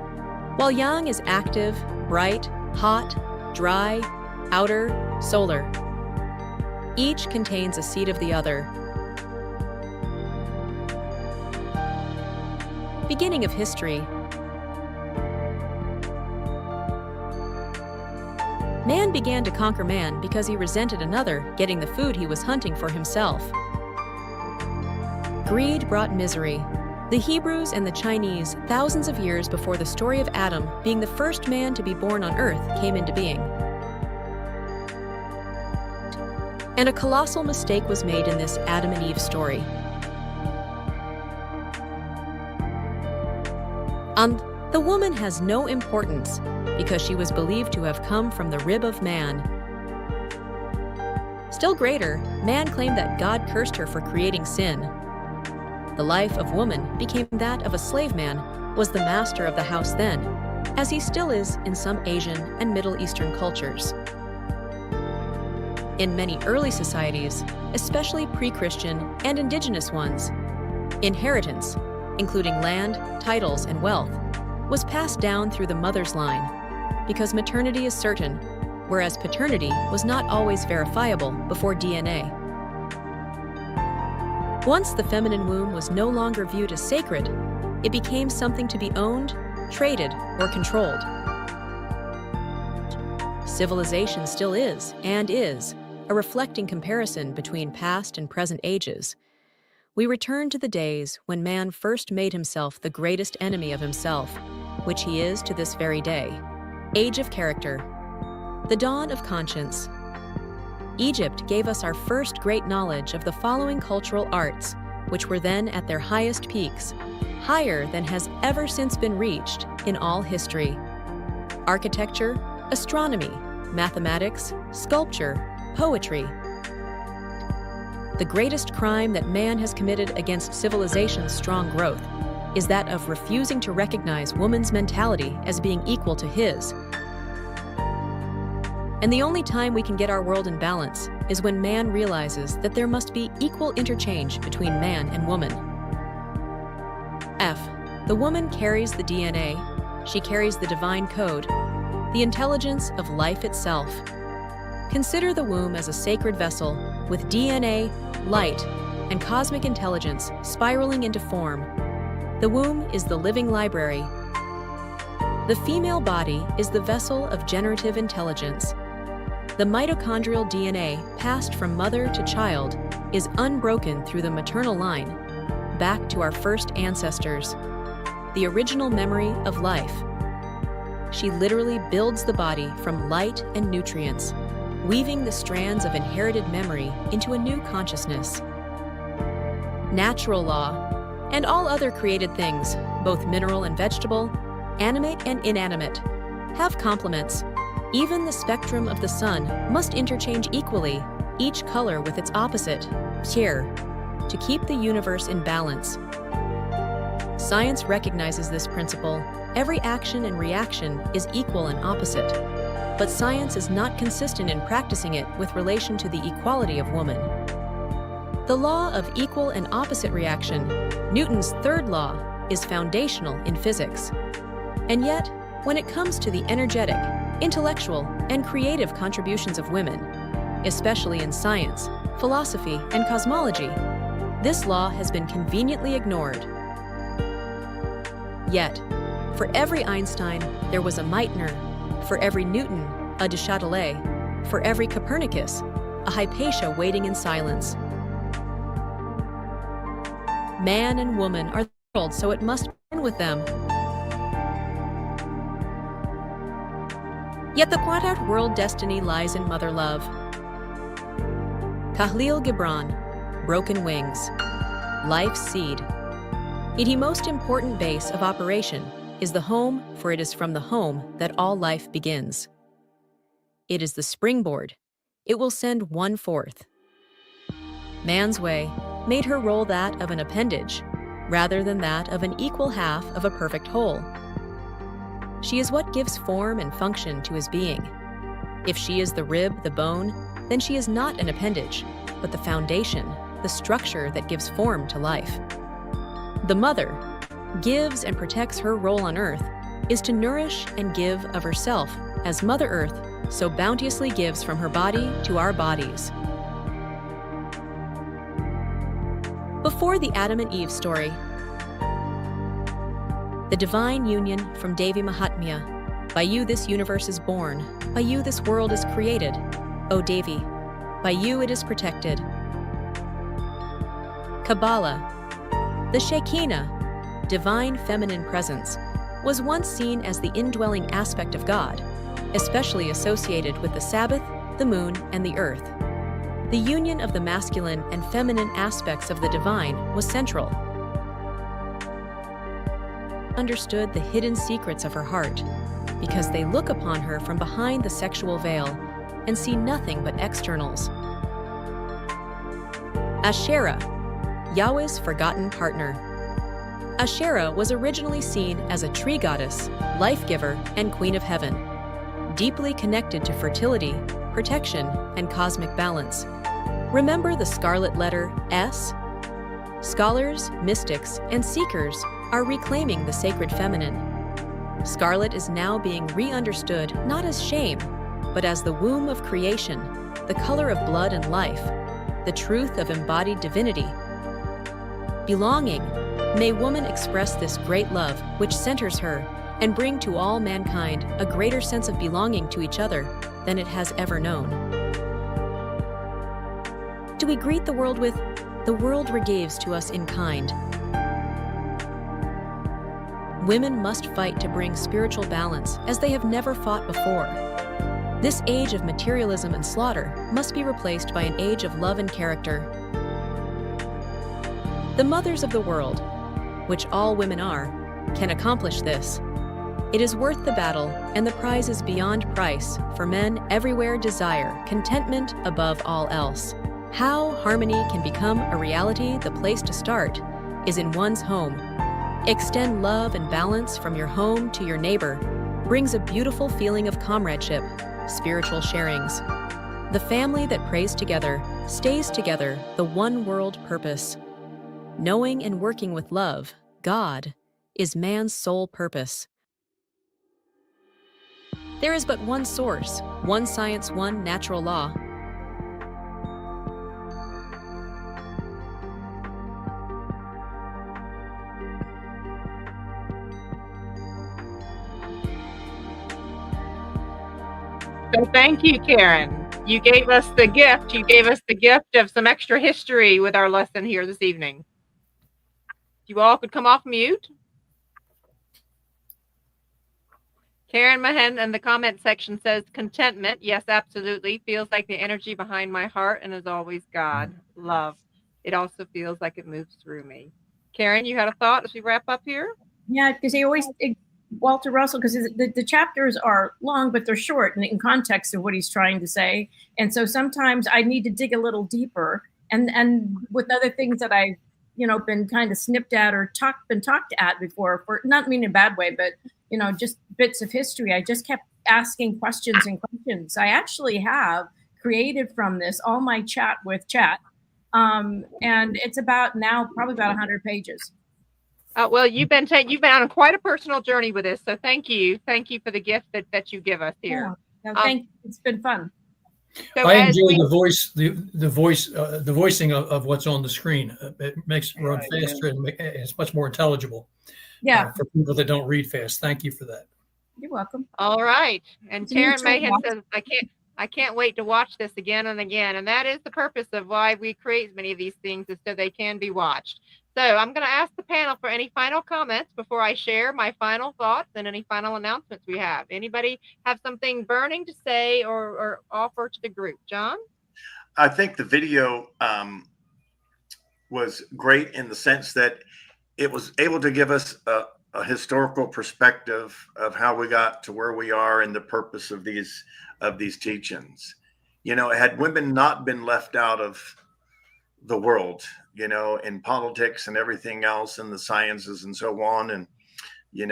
while yang is active, bright, hot, dry, outer, solar. Each contains a seed of the other. Beginning of history. Man began to conquer man because he resented another getting the food he was hunting for himself. Greed brought misery. The Hebrews and the Chinese, thousands of years before the story of Adam being the first man to be born on earth, came into being. And a colossal mistake was made in this Adam and Eve story. The woman has no importance because she was believed to have come from the rib of man. Still greater, man claimed that God cursed her for creating sin. The life of woman became that of a slave man, was the master of the house then, as he still is in some Asian and Middle Eastern cultures. In many early societies, especially pre-Christian and indigenous ones, inheritance, including land, titles, and wealth, was passed down through the mother's line, because maternity is certain, whereas paternity was not always verifiable before DNA. Once the feminine womb was no longer viewed as sacred, it became something to be owned, traded, or controlled. Civilization still is, and is, a reflecting comparison between past and present ages. We return to the days when man first made himself the greatest enemy of himself, which he is to this very day. Age of character. The dawn of conscience. Egypt gave us our first great knowledge of the following cultural arts, which were then at their highest peaks, higher than has ever since been reached in all history. Architecture, astronomy, mathematics, sculpture, poetry. The greatest crime that man has committed against civilization's strong growth is that of refusing to recognize woman's mentality as being equal to his. And the only time we can get our world in balance is when man realizes that there must be equal interchange between man and woman. F. The woman carries the DNA. She carries the divine code, the intelligence of life itself. Consider the womb as a sacred vessel with DNA, light, and cosmic intelligence spiraling into form. The womb is the living library. The female body is the vessel of generative intelligence. The mitochondrial DNA passed from mother to child is unbroken through the maternal line, back to our first ancestors, the original memory of life. She literally builds the body from light and nutrients, weaving the strands of inherited memory into a new consciousness. Natural law, and all other created things, both mineral and vegetable, animate and inanimate, have complements. Even the spectrum of the sun must interchange equally, each color with its opposite, tier, to keep the universe in balance. Science recognizes this principle. Every action and reaction is equal and opposite. But science is not consistent in practicing it with relation to the equality of woman. The law of equal and opposite reaction, Newton's third law, is foundational in physics. And yet, when it comes to the energetic, intellectual, and creative contributions of women, especially in science, philosophy, and cosmology, this law has been conveniently ignored. Yet, for every Einstein, there was a Meitner; for every Newton, a de Châtelet; for every Copernicus, a Hypatia waiting in silence. Man and woman are the world, so it must begin with them. Yet the Quadrat world destiny lies in mother love. Kahlil Gibran, broken wings, life's seed. Its most important base of operation is the home, for it is from the home that all life begins. It is the springboard. It will send one forth. Man's way made her role that of an appendage, rather than that of an equal half of a perfect whole. She is what gives form and function to his being. If she is the rib, the bone, then she is not an appendage, but the foundation, the structure that gives form to life. The mother gives and protects. Her role on earth is to nourish and give of herself, as Mother Earth so bounteously gives from her body to our bodies. Before the Adam and Eve story, the divine union from Devi Mahatmya, by you this universe is born, by you this world is created, O Devi, by you it is protected. Kabbalah, the Shekinah, divine feminine presence, was once seen as the indwelling aspect of God, especially associated with the Sabbath, the moon, and the earth. The union of the masculine and feminine aspects of the divine was central. Understood the hidden secrets of her heart, because they look upon her from behind the sexual veil and see nothing but externals. Asherah, Yahweh's forgotten partner. Asherah was originally seen as a tree goddess, life-giver, and queen of heaven, deeply connected to fertility, protection, and cosmic balance. Remember the scarlet letter S? Scholars, mystics, and seekers are reclaiming the sacred feminine. Scarlet is now being re-understood not as shame, but as the womb of creation, the color of blood and life, the truth of embodied divinity. Belonging. May woman express this great love which centers her and bring to all mankind a greater sense of belonging to each other than it has ever known. Do we greet the world with, "The world regives to us in kind"? Women must fight to bring spiritual balance as they have never fought before. This age of materialism and slaughter must be replaced by an age of love and character. The mothers of the world, which all women are, can accomplish this. It is worth the battle, and the prize is beyond price, for men everywhere desire contentment above all else. How harmony can become a reality, the place to start is in one's home. Extend love and balance from your home to your neighbor brings a beautiful feeling of comradeship, spiritual sharings. The family that prays together stays together, the one world purpose. Knowing and working with love, God, is man's sole purpose. There is but one source, one science, one natural law. So thank you, Karen. You gave us the gift. You gave us the gift of some extra history with our lesson here this evening. You all could come off mute. Karen Mahan in the comment section says contentment. Yes, absolutely. Feels like the energy behind my heart and is always God. Love. It also feels like it moves through me. Karen, you had a thought as we wrap up here? Yeah, because he always Walter Russell, because the chapters are long, but they're short and in context of what he's trying to say. And so sometimes I need to dig a little deeper. And with other things that I've been kind of snipped at or been talked at before, for not mean in a bad way, but just bits of history. I just kept asking questions and questions. I actually have created from this all my chat with chat. And it's about now probably about 100 pages. Well, you've been on quite a personal journey with this, so thank you for the gift that you give us here. Yeah, thank you. It's been fun. So I enjoy the voicing of what's on the screen. It makes it run faster and it's much more intelligible. Yeah, for people that don't read fast. Thank you for that. You're welcome. All right, and Karen Mahan says, I can't wait to watch this again and again, and that is the purpose of why we create many of these things, is so they can be watched. So I'm going to ask the panel for any final comments before I share my final thoughts and any final announcements we have. Anybody have something burning to say or offer to the group? John? I think the video was great in the sense that it was able to give us a historical perspective of how we got to where we are and the purpose of these teachings. Had women not been left out of the world, in politics and everything else and the sciences and so on. And, you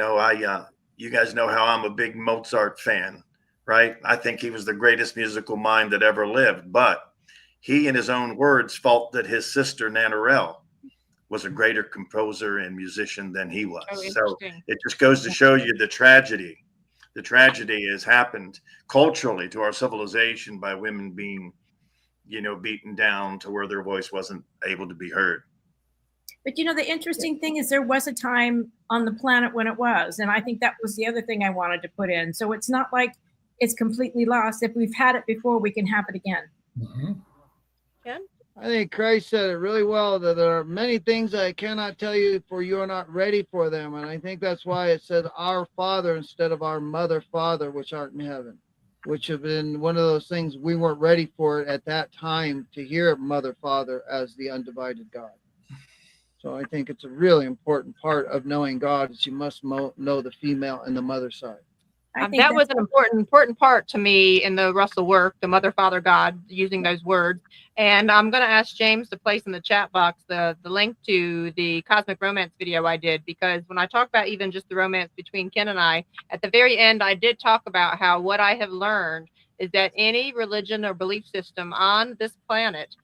guys know how I'm a big Mozart fan, right? I think he was the greatest musical mind that ever lived, but he, in his own words, felt that his sister Nannerl was a greater composer and musician than he was. So it just goes to show you the tragedy. The tragedy has happened culturally to our civilization by women being beaten down to where their voice wasn't able to be heard. But the interesting thing is there was a time on the planet when it was, and I think that was the other thing I wanted to put in. So it's not like it's completely lost. If we've had it before, we can have it again. Mm-hmm. Ken? I think Christ said it really well, that there are many things I cannot tell you, for you are not ready for them. And I think that's why it said our Father instead of our mother, Father, which art in heaven, which have been one of those things we weren't ready for it at that time, to hear Mother, Father as the undivided God. So I think it's a really important part of knowing God, is you must know the female and the mother side. That was an important part to me in the Russell work, the Mother, Father, God, using those words. And I'm going to ask James to place in the chat box the link to the Cosmic Romance video I did, because when I talk about even just the romance between Ken and I, at the very end, I did talk about how what I have learned is that any religion or belief system on this planet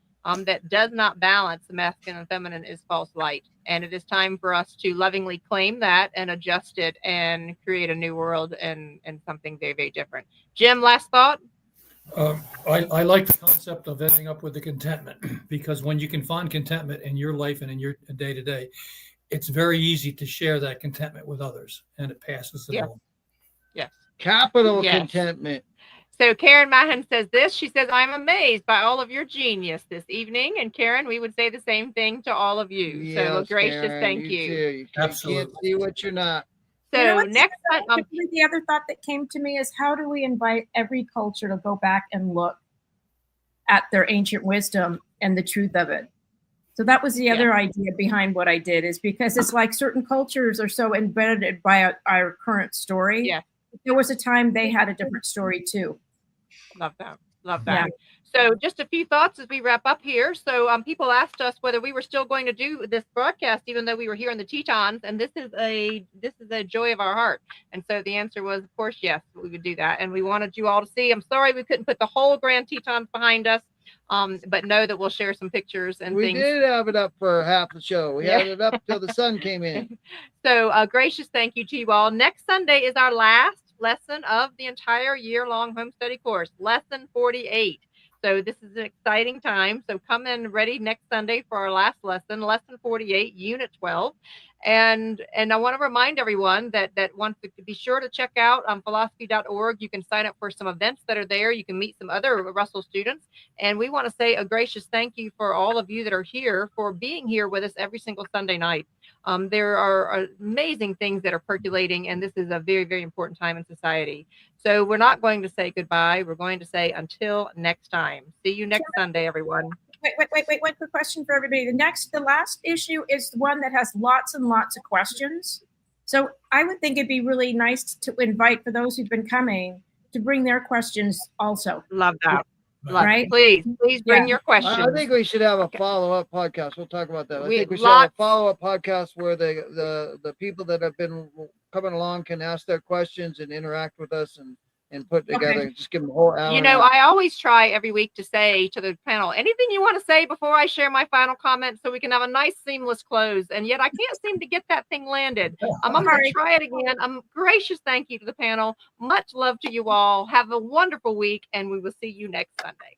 that does not balance the masculine and feminine is false light. And it is time for us to lovingly claim that and adjust it and create a new world and something very, very different. Jim, last thought? I like the concept of ending up with the contentment, because when you can find contentment in your life and in your day-to-day, it's very easy to share that contentment with others, and it passes it on. Yes. Capital contentment. So Karen Mahan says this. She says, I'm amazed by all of your genius this evening. And Karen, we would say the same thing to all of you. Yes, so gracious, Karen, thank you. You can't see what you're not. So next time, the other thought that came to me is, how do we invite every culture to go back and look at their ancient wisdom and the truth of it? So that was the other idea behind what I did, is because it's like certain cultures are so embedded by our current story. Yeah. There was a time they had a different story too. Love that. Yeah. So just a few thoughts as we wrap up here. So people asked us whether we were still going to do this broadcast, even though we were here in the Tetons, and this is a joy of our heart. And so the answer was, of course, yes, we would do that. And we wanted you all to see. I'm sorry we couldn't put the whole Grand Tetons behind us, but know that we'll share some pictures and things. We did have it up for half the show. We had it up till the sun came in. So gracious thank you to you all. Next Sunday is our last lesson of the entire year-long home study course, lesson 48. So this is an exciting time. So come in ready next Sunday for our last lesson, lesson 48, unit 12. And I want to remind everyone that wants to be sure to check out philosophy.org. You can sign up for some events that are there. You can meet some other Russell students. And we want to say a gracious thank you for all of you that are here for being here with us every single Sunday night. There are amazing things that are percolating, and this is a very, very important time in society. So we're not going to say goodbye. We're going to say until next time. See you next Sunday, everyone. Wait. One quick question for everybody. The last issue is the one that has lots and lots of questions. So I would think it'd be really nice to invite, for those who've been coming, to bring their questions also. Love that. Right? Please bring your questions. I think we should have a follow-up podcast. We'll talk about that. I think we should have a follow-up podcast where the people that have been coming along can ask their questions and interact with us and put together, just give them a whole hour. You know, I always try every week to say to the panel, anything you want to say before I share my final comments so we can have a nice seamless close. And yet I can't seem to get that thing landed. I'm going to try it again. Gracious thank you to the panel. Much love to you all. Have a wonderful week, and we will see you next Sunday.